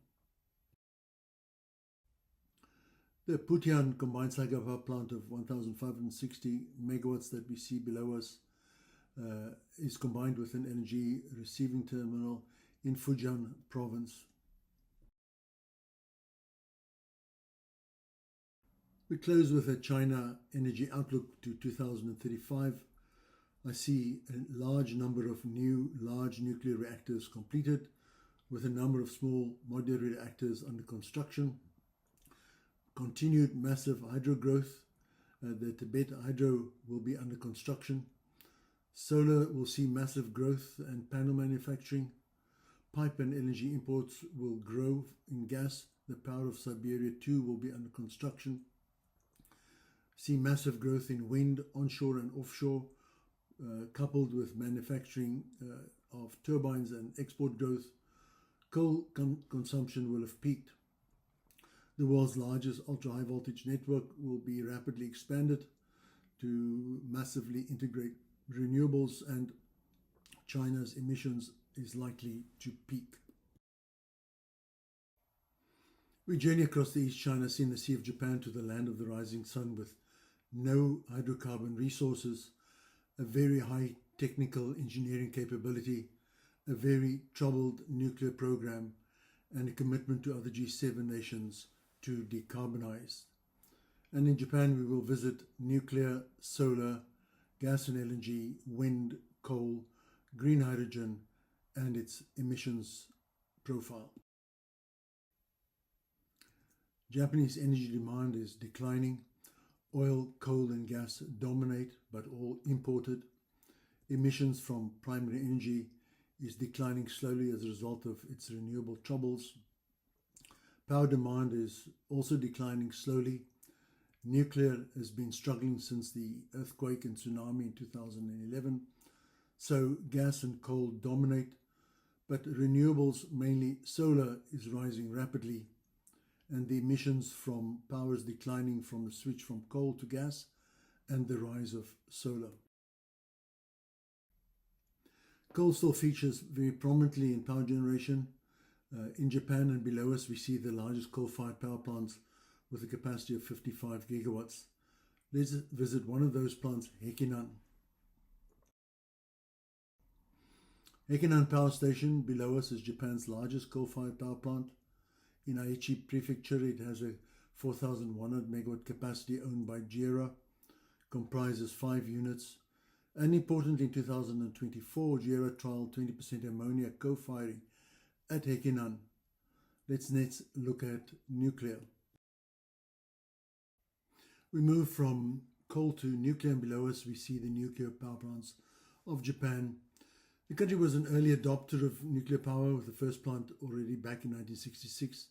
The Putian combined cycle power plant of 1,560 megawatts that we see below us is combined with an LNG receiving terminal in Fujian province. We close with a China energy outlook to 2035. I see a large number of new large nuclear reactors completed, with a number of small modular reactors under construction. Continued massive hydro growth. The Tibet hydro will be under construction. Solar will see massive growth and panel manufacturing. Pipe and LNG imports will grow in gas. The Power of Siberia 2 will be under construction. See massive growth in wind, onshore and offshore, coupled with manufacturing of turbines and export growth. Coal consumption will have peaked. The world's largest ultra-high voltage network will be rapidly expanded to massively integrate renewables, and China's emissions is likely to peak. We journey across the East China Sea and the Sea of Japan to the land of the rising sun, with no hydrocarbon resources, a very high technical engineering capability, a very troubled nuclear program, and a commitment to other G7 nations to decarbonize. And in Japan, we will visit nuclear, solar, gas and LNG, wind, coal, green hydrogen, and its emissions profile. Japanese energy demand is declining. Oil, coal and gas dominate, but all imported. Emissions from primary energy is declining slowly as a result of its renewable troubles. Power demand is also declining slowly. Nuclear has been struggling since the earthquake and tsunami in 2011. So gas and coal dominate, but renewables, mainly solar, is rising rapidly, and the emissions from power is declining from the switch from coal to gas and the rise of solar. Coal still features very prominently in power generation. In Japan and below us, we see the largest coal-fired power plants with a capacity of 55 gigawatts. Let's visit one of those plants, Hekinan. Hekinan Power Station below us is Japan's largest coal-fired power plant. In Aichi Prefecture, it has a 4,100 megawatt capacity owned by JERA, comprises 5 units. And importantly, in 2024, JERA trialed 20% ammonia co-firing at Hekinan. Let's next look at nuclear. We move from coal to nuclear, and below us we see the nuclear power plants of Japan. The country was an early adopter of nuclear power, with the first plant already back in 1966.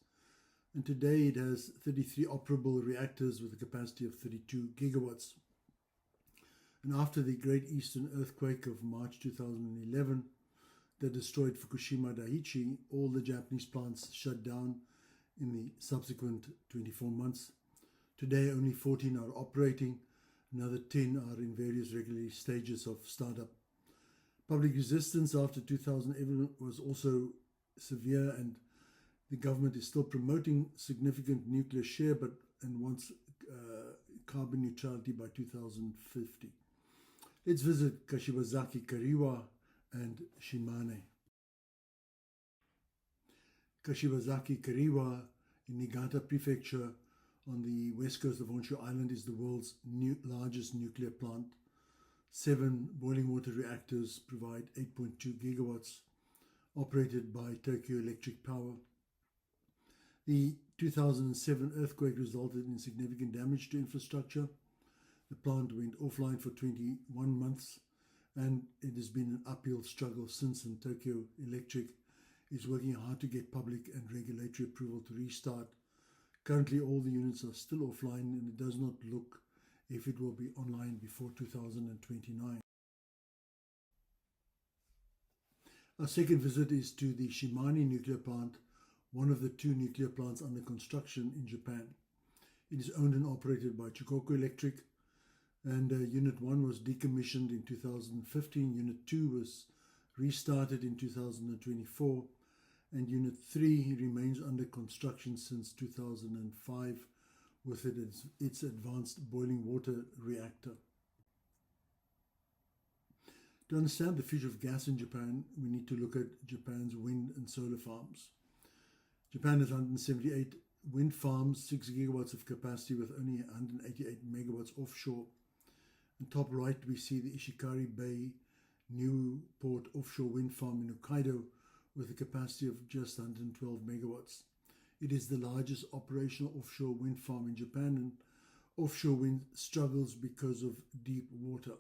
And today it has 33 operable reactors with a capacity of 32 gigawatts. And after the Great Eastern Earthquake of March 2011 that destroyed Fukushima Daiichi, all the Japanese plants shut down in the subsequent 24 months. Today only 14 are operating, another 10 are in various regulatory stages of startup. Public resistance after 2011 was also severe, and the government is still promoting significant nuclear share and wants carbon neutrality by 2050. Let's visit Kashiwazaki, Kariwa, and Shimane. Kashiwazaki, Kariwa in Niigata Prefecture on the west coast of Honshu Island is the world's largest nuclear plant. 7 boiling water reactors provide 8.2 gigawatts, operated by Tokyo Electric Power. The 2007 earthquake resulted in significant damage to infrastructure. The plant went offline for 21 months, and it has been an uphill struggle since, and Tokyo Electric is working hard to get public and regulatory approval to restart. Currently, all the units are still offline, and it does not look if it will be online before 2029. Our second visit is to the Shimane nuclear plant, one of the 2 nuclear plants under construction in Japan. It is owned and operated by Chugoku Electric, and Unit 1 was decommissioned in 2015, Unit 2 was restarted in 2024, and Unit 3 remains under construction since 2005 with its advanced boiling water reactor. To understand the future of gas in Japan, we need to look at Japan's wind and solar farms. Japan has 178 wind farms, 6 gigawatts of capacity with only 188 megawatts offshore. On top right, we see the Ishikari Bay Newport offshore wind farm in Hokkaido with a capacity of just 112 megawatts. It is the largest operational offshore wind farm in Japan, and offshore wind struggles because of deep water.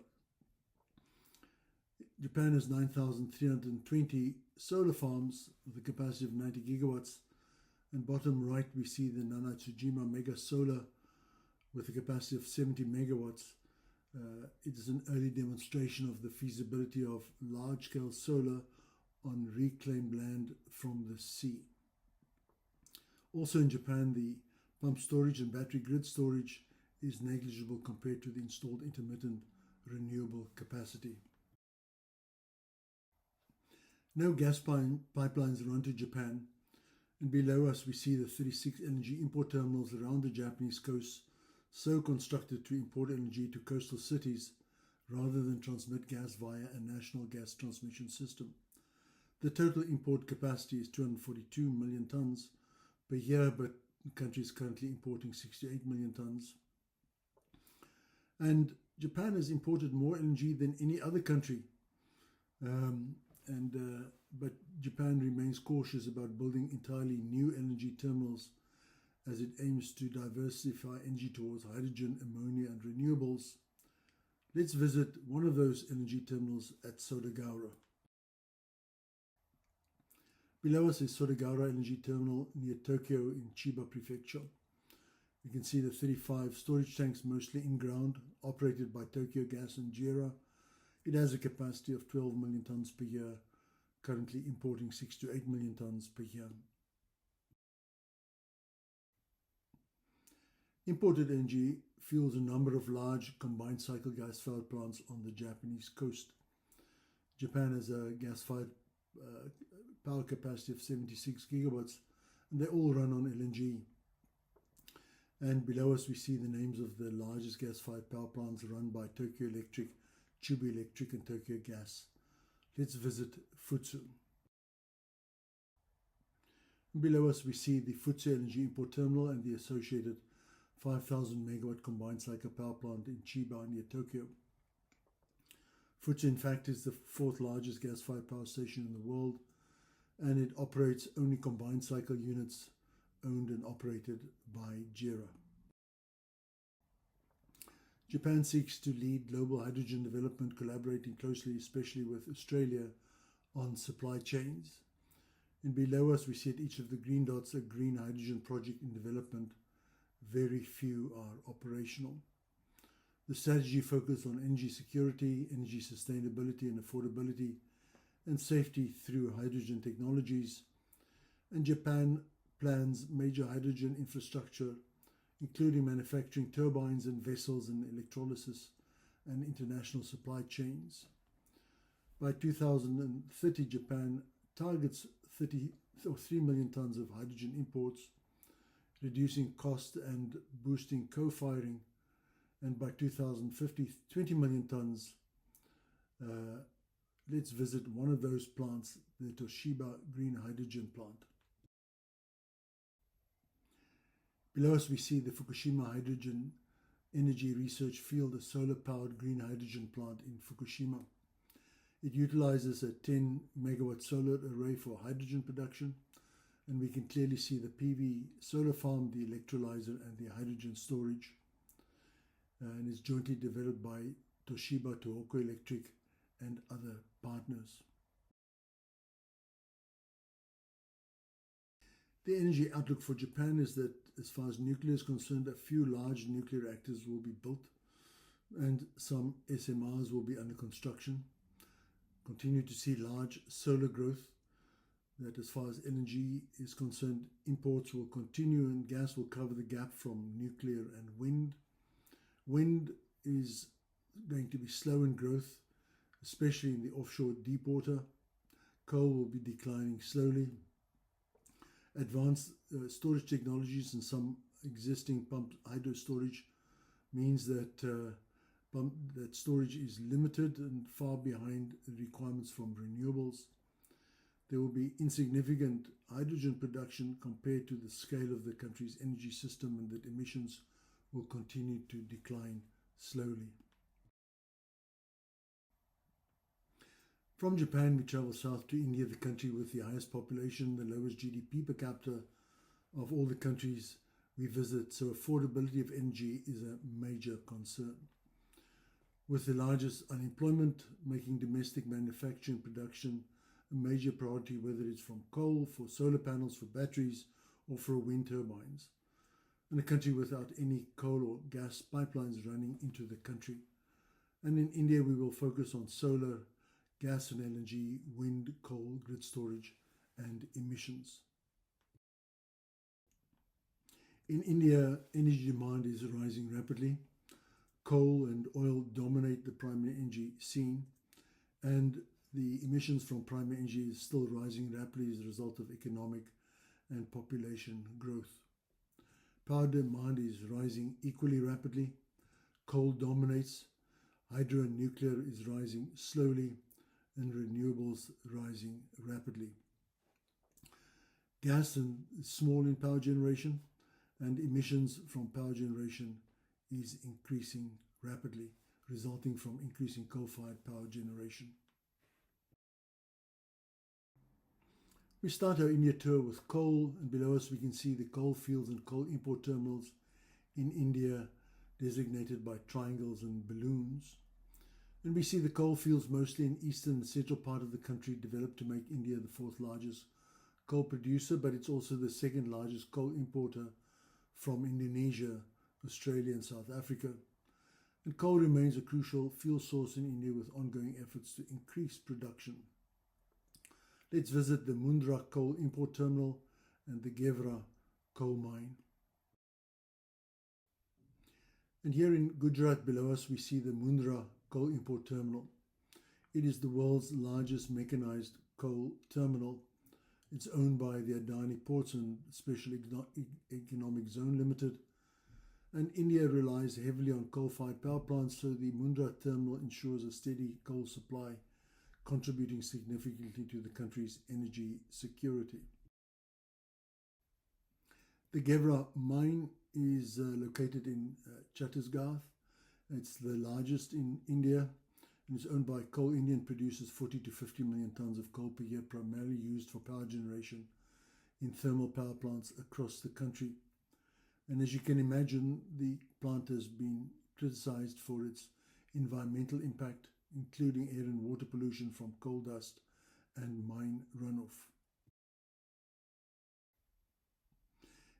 Japan has 9,320 solar farms with a capacity of 90 gigawatts. And bottom right, we see the Nanatsujima Mega Solar with a capacity of 70 megawatts. It is an early demonstration of the feasibility of large-scale solar on reclaimed land from the sea. Also in Japan, the pump storage and battery grid storage is negligible compared to the installed intermittent renewable capacity. No gas pipelines run to Japan, and below us we see the 36 LNG import terminals around the Japanese coast, so constructed to import LNG to coastal cities rather than transmit gas via a national gas transmission system. The total import capacity is 242 million tonnes per year, but the country is currently importing 68 million tonnes. And Japan has imported more LNG than any other country. But Japan remains cautious about building entirely new LNG terminals as it aims to diversify energy towards hydrogen, ammonia, and renewables. Let's visit one of those LNG terminals at Sodegaura. Below us is Sodegaura LNG terminal near Tokyo in Chiba Prefecture. You can see the 35 storage tanks, mostly in ground, operated by Tokyo Gas and JERA. It has a capacity of 12 million tonnes per year, currently importing 6 to 8 million tonnes per year. Imported LNG fuels a number of large combined cycle gas-fired plants on the Japanese coast. Japan has a gas-fired power capacity of 76 gigawatts, and they all run on LNG. And below us we see the names of the largest gas-fired power plants run by Tokyo Electric, Chubu Electric, and Tokyo Gas. Let's visit Futsu. Below us we see the Futsu LNG import terminal and the associated 5,000 megawatt combined cycle power plant in Chiba near Tokyo. Futsu, in fact, is the 4th largest gas-fired power station in the world, and it operates only combined cycle units owned and operated by JERA. Japan seeks to lead global hydrogen development, collaborating closely, especially with Australia, on supply chains. And below us, we see at each of the green dots a green hydrogen project in development. Very few are operational. The strategy focuses on energy security, energy sustainability and affordability, and safety through hydrogen technologies. And Japan plans major hydrogen infrastructure, including manufacturing turbines and vessels and electrolysis and international supply chains. By 2030, Japan targets 3 million tons of hydrogen imports, reducing cost and boosting co-firing. And by 2050, 20 million tons. Let's visit one of those plants, the Toshiba Green Hydrogen plant. Below us, we see the Fukushima Hydrogen Energy Research Field, a solar-powered green hydrogen plant in Fukushima. It utilizes a 10 megawatt solar array for hydrogen production, and we can clearly see the PV solar farm, the electrolyzer, and the hydrogen storage. And is jointly developed by Toshiba, Tohoku Electric, and other partners. The energy outlook for Japan is that, as far as nuclear is concerned, a few large nuclear reactors will be built and some SMRs will be under construction. Continue to see large solar growth. That, as far as energy is concerned, imports will continue and gas will cover the gap from nuclear and wind. Wind is going to be slow in growth, especially in the offshore deep water. Coal will be declining slowly. Advanced storage technologies and some existing pumped hydro storage means that that storage is limited and far behind the requirements from renewables. There will be insignificant hydrogen production compared to the scale of the country's energy system, and that emissions will continue to decline slowly. From Japan, we travel south to India, the country with the highest population, the lowest GDP per capita of all the countries we visit, so affordability of energy is a major concern. With the largest unemployment, making domestic manufacturing production a major priority, whether it's from coal, for solar panels, for batteries, or for wind turbines. And a country without any coal or gas pipelines running into the country. And in India, we will focus on solar, gas and LNG, wind, coal, grid storage, and emissions. In India, energy demand is rising rapidly. Coal and oil dominate the primary energy scene, and the emissions from primary energy is still rising rapidly as a result of economic and population growth. Power demand is rising equally rapidly. Coal dominates. Hydro and nuclear is rising slowly, and renewables rising rapidly. Gas is small in power generation, and emissions from power generation is increasing rapidly, resulting from increasing coal-fired power generation. We start our India tour with coal, and below us we can see the coal fields and coal import terminals in India, designated by triangles and balloons. And we see the coal fields mostly in eastern and central part of the country, developed to make India the fourth largest coal producer, but it's also the second largest coal importer from Indonesia, Australia and South Africa. And coal remains a crucial fuel source in India, with ongoing efforts to increase production. Let's visit the Mundra coal import terminal and the Gevra coal mine. And here in Gujarat below us we see the Mundra coal import terminal. It is the world's largest mechanized coal terminal. It's owned by the Adani Ports and Special Economic Zone Limited. And India relies heavily on coal-fired power plants, so the Mundra terminal ensures a steady coal supply, contributing significantly to the country's energy security. The Gevra mine is located in Chhattisgarh. It's the largest in India, and it's owned by Coal India and produces 40 to 50 million tons of coal per year, primarily used for power generation in thermal power plants across the country. And as you can imagine, the plant has been criticized for its environmental impact, including air and water pollution from coal dust and mine runoff.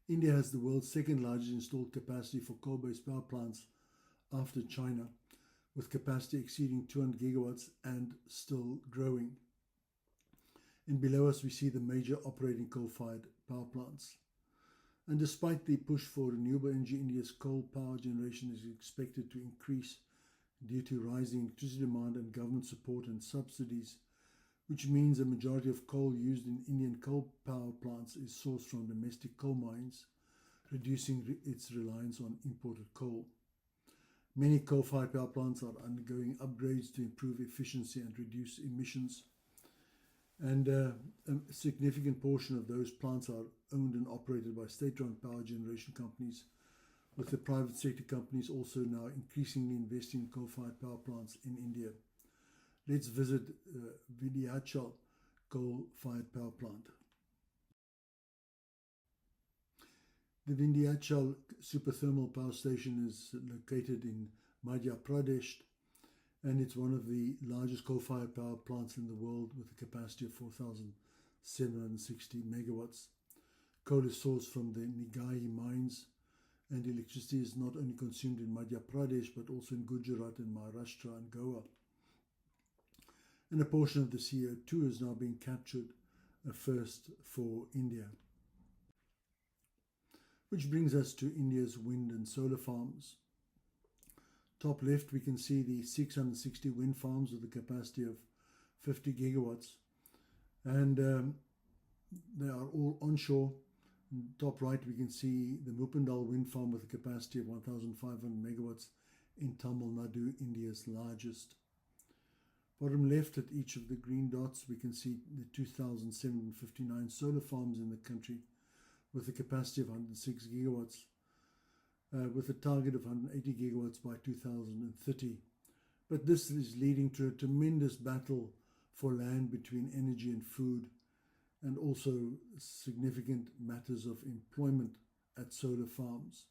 India has the world's second largest installed capacity for coal-based power plants after China, with capacity exceeding 200 gigawatts and still growing. And below us we see the major operating coal-fired power plants. And despite the push for renewable energy, India's coal power generation is expected to increase due to rising electricity demand and government support and subsidies, which means a majority of coal used in Indian coal power plants is sourced from domestic coal mines, reducing its reliance on imported coal. Many coal-fired power plants are undergoing upgrades to improve efficiency and reduce emissions. And a significant portion of those plants are owned and operated by state-run power generation companies, with the private sector companies also now increasingly investing in coal-fired power plants in India. Let's visit Vindhyachal coal-fired power plant. The Vindhyachal superthermal power station is located in Madhya Pradesh, and it's one of the largest coal-fired power plants in the world with a capacity of 4,760 megawatts. Coal is sourced from the Nigai mines, and electricity is not only consumed in Madhya Pradesh but also in Gujarat and Maharashtra and Goa. And a portion of the CO2 is now being captured, a first for India. Which brings us to India's wind and solar farms. Top left, we can see the 660 wind farms with a capacity of 50 gigawatts. And they are all onshore. Top right, we can see the Mupandal wind farm with a capacity of 1,500 megawatts in Tamil Nadu, India's largest. Bottom left, at each of the green dots, we can see the 2,759 solar farms in the country with a capacity of 106 gigawatts, with a target of 180 gigawatts by 2030. But this is leading to a tremendous battle for land between energy and food, and also significant matters of employment at solar farms.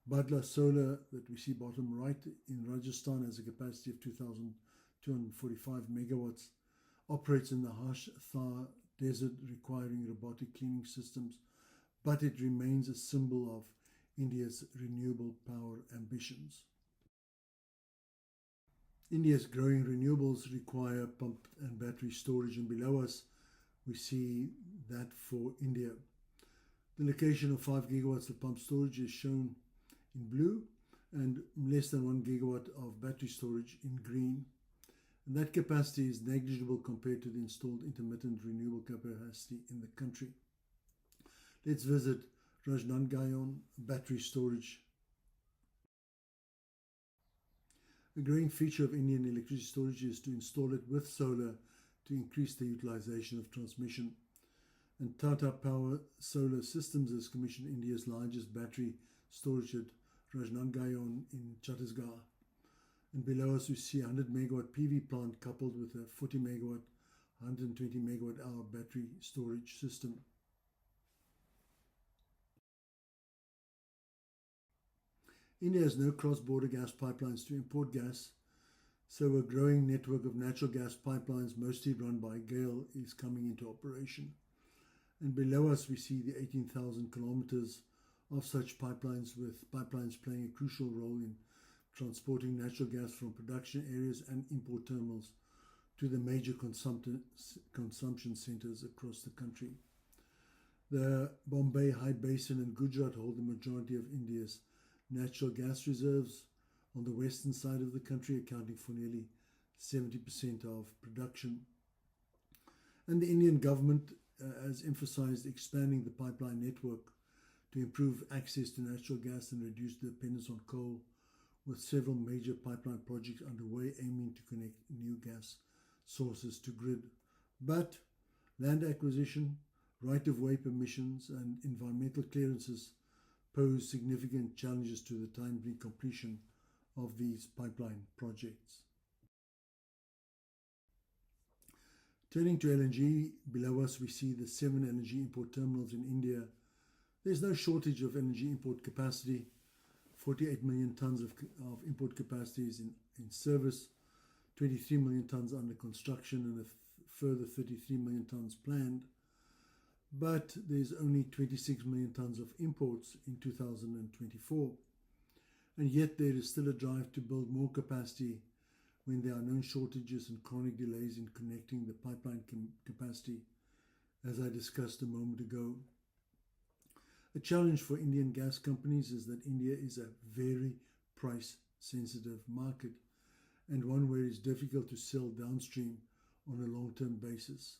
Badla Solar, that we see bottom right in Rajasthan, has a capacity of 2,245 megawatts, operates in the harsh Thar desert requiring robotic cleaning systems, but it remains a symbol of India's renewable power ambitions. India's growing renewables require pump and battery storage, and below us we see that for India. The location of 5 gigawatts of pump storage is shown in blue and less than 1 gigawatt of battery storage in green. And that capacity is negligible compared to the installed intermittent renewable capacity in the country. Let's visit Rajnandgaon battery storage. A growing feature of Indian electricity storage is to install it with solar to increase the utilization of transmission. And Tata Power Solar Systems has commissioned India's largest battery storage at Rajnandgaon in Chhattisgarh. And below us we see a 100 megawatt PV plant coupled with a 40 megawatt, 120 megawatt hour battery storage system. India has no cross-border gas pipelines to import gas, so a growing network of natural gas pipelines, mostly run by GAIL, is coming into operation. And below us we see the 18,000 kilometers of such pipelines, with pipelines playing a crucial role in transporting natural gas from production areas and import terminals to the major consumption centers across the country. The Bombay High Basin and Gujarat hold the majority of India's natural gas reserves on the western side of the country, accounting for nearly 70% of production. And the Indian government has emphasized expanding the pipeline network to improve access to natural gas and reduce dependence on coal, with several major pipeline projects underway aiming to connect new gas sources to grid. But land acquisition, right-of-way permissions and environmental clearances pose significant challenges to the timely completion of these pipeline projects. Turning to LNG, below us we see the 7 LNG import terminals in India. There's no shortage of LNG import capacity 48 million tons of import capacity is in service, 23 million tons under construction, and a further 33 million tons planned. But there's only 26 million tons of imports in 2024. And yet there is still a drive to build more capacity when there are known shortages and chronic delays in connecting the pipeline capacity, as I discussed a moment ago. A challenge for Indian gas companies is that India is a very price-sensitive market and one where it's difficult to sell downstream on a long-term basis.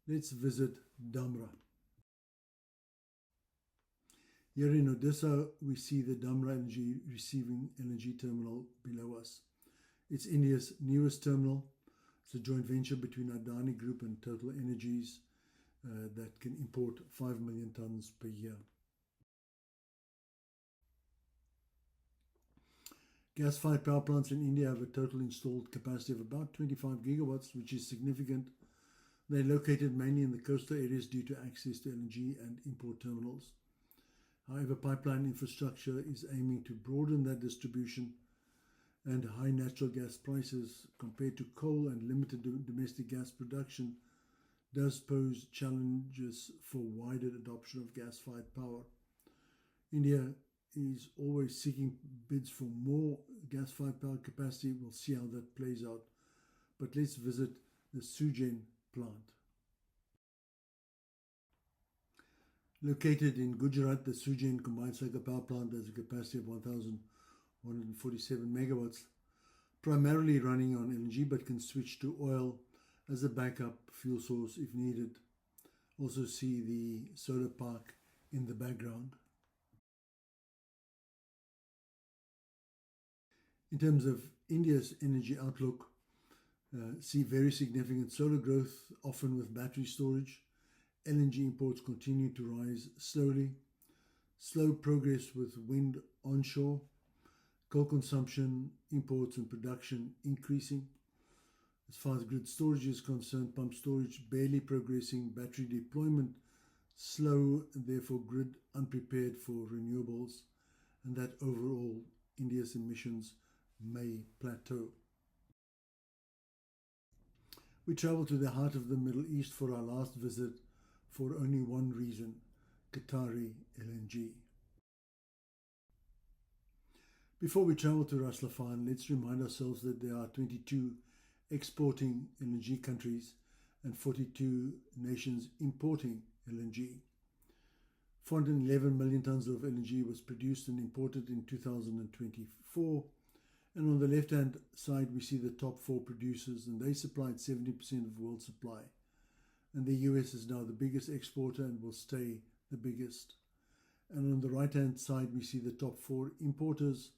Let's visit Dhamra. Here in Odisha, we see the Dhamra LNG receiving LNG terminal below us. It's India's newest terminal. It's a joint venture between Adani Group and Total Energies that can import 5 million tons per year. Gas-fired power plants in India have a total installed capacity of about 25 gigawatts, which is significant. They're located mainly in the coastal areas due to access to LNG and import terminals. However, pipeline infrastructure is aiming to broaden that distribution, and high natural gas prices compared to coal and limited domestic gas production does pose challenges for wider adoption of gas-fired power. India is always seeking bids for more gas-fired power capacity. We'll see how that plays out. But let's visit the Sugen plant. Located in Gujarat, the Sugen combined cycle power plant has a capacity of 1,147 megawatts, primarily running on LNG, but can switch to oil as a backup fuel source if needed. Also see the solar park in the background. In terms of India's energy outlook, see very significant solar growth, often with battery storage. LNG imports continue to rise slowly. Slow progress with wind onshore. Coal consumption, imports and production increasing. As far as grid storage is concerned, pump storage barely progressing, battery deployment slow, and therefore grid unprepared for renewables, and that overall India's emissions may plateau. We travel to the heart of the Middle East for our last visit for only one reason: Qatari LNG. Before we travel to Ras Laffan, let's remind ourselves that there are 22 exporting LNG countries and 42 nations importing LNG. 411 million tons of LNG was produced and imported in 2024. And on the left-hand side, we see the top 4 producers, and they supplied 70% of world supply. And the US is now the biggest exporter and will stay the biggest. And on the right-hand side, we see the top 4 importers,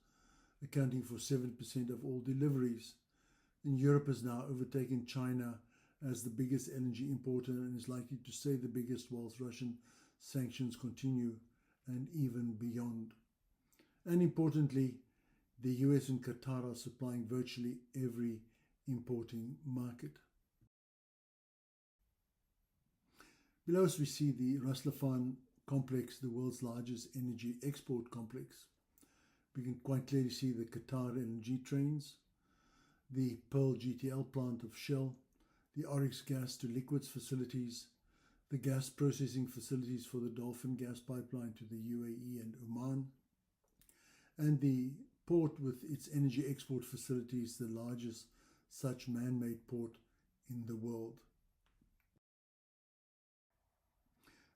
accounting for 7% of all deliveries. And Europe has now overtaken China as the biggest LNG importer and is likely to stay the biggest whilst Russian sanctions continue and even beyond. And importantly, the US and Qatar are supplying virtually every importing market. Below us we see the Ras Laffan complex, the world's largest energy export complex. We can quite clearly see the Qatar LNG trains, the Pearl GTL plant of Shell, the Oryx gas to liquids facilities, the gas processing facilities for the Dolphin gas pipeline to the UAE and Oman, and the port with its energy export facilities, the largest such man-made port in the world.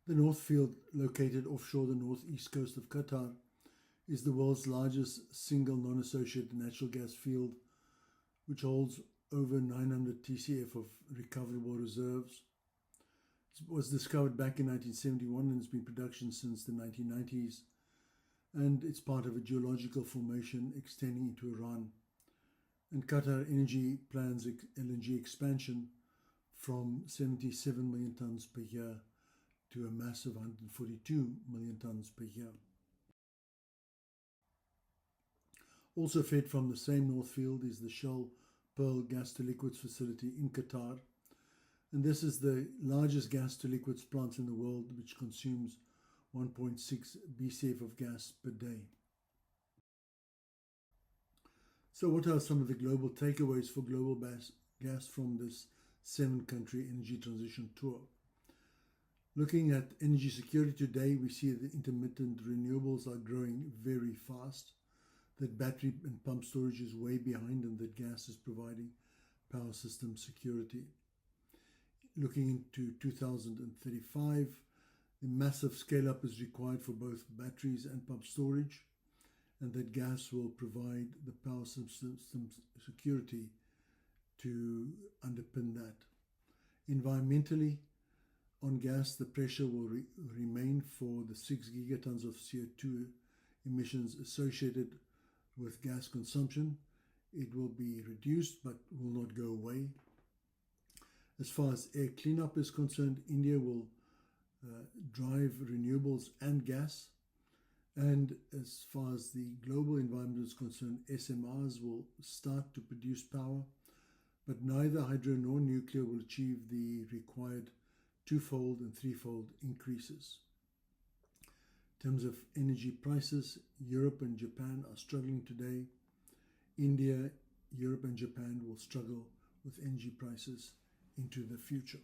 The North Field, located offshore the northeast coast of Qatar, is the world's largest single non-associated natural gas field, which holds over 900 TCF of recoverable reserves. It was discovered back in 1971 and has been in production since the 1990s. And it's part of a geological formation extending into Iran. And Qatar Energy plans LNG expansion from 77 million tons per year to a massive 142 million tons per year. Also fed from the same North Field is the Shell Pearl gas to liquids facility in Qatar. And this is the largest gas to liquids plant in the world, which consumes 1.6 BCF of gas per day. So what are some of the global takeaways for global gas from this 7-country energy transition tour? Looking at energy security today, we see that intermittent renewables are growing very fast, that battery and pump storage is way behind, and that gas is providing power system security. Looking into 2035, the massive scale-up is required for both batteries and pump storage, and that gas will provide the power system security to underpin that. Environmentally, on gas, the pressure will remain for the 6 gigatons of CO2 emissions associated with gas consumption. It will be reduced but will not go away. As far as air cleanup is concerned, India will drive renewables and gas. And as far as the global environment is concerned, SMRs will start to produce power, but neither hydro nor nuclear will achieve the required 2-fold and 3-fold increases. In terms of energy prices, Europe and Japan are struggling today. India, Europe and Japan will struggle with energy prices into the future.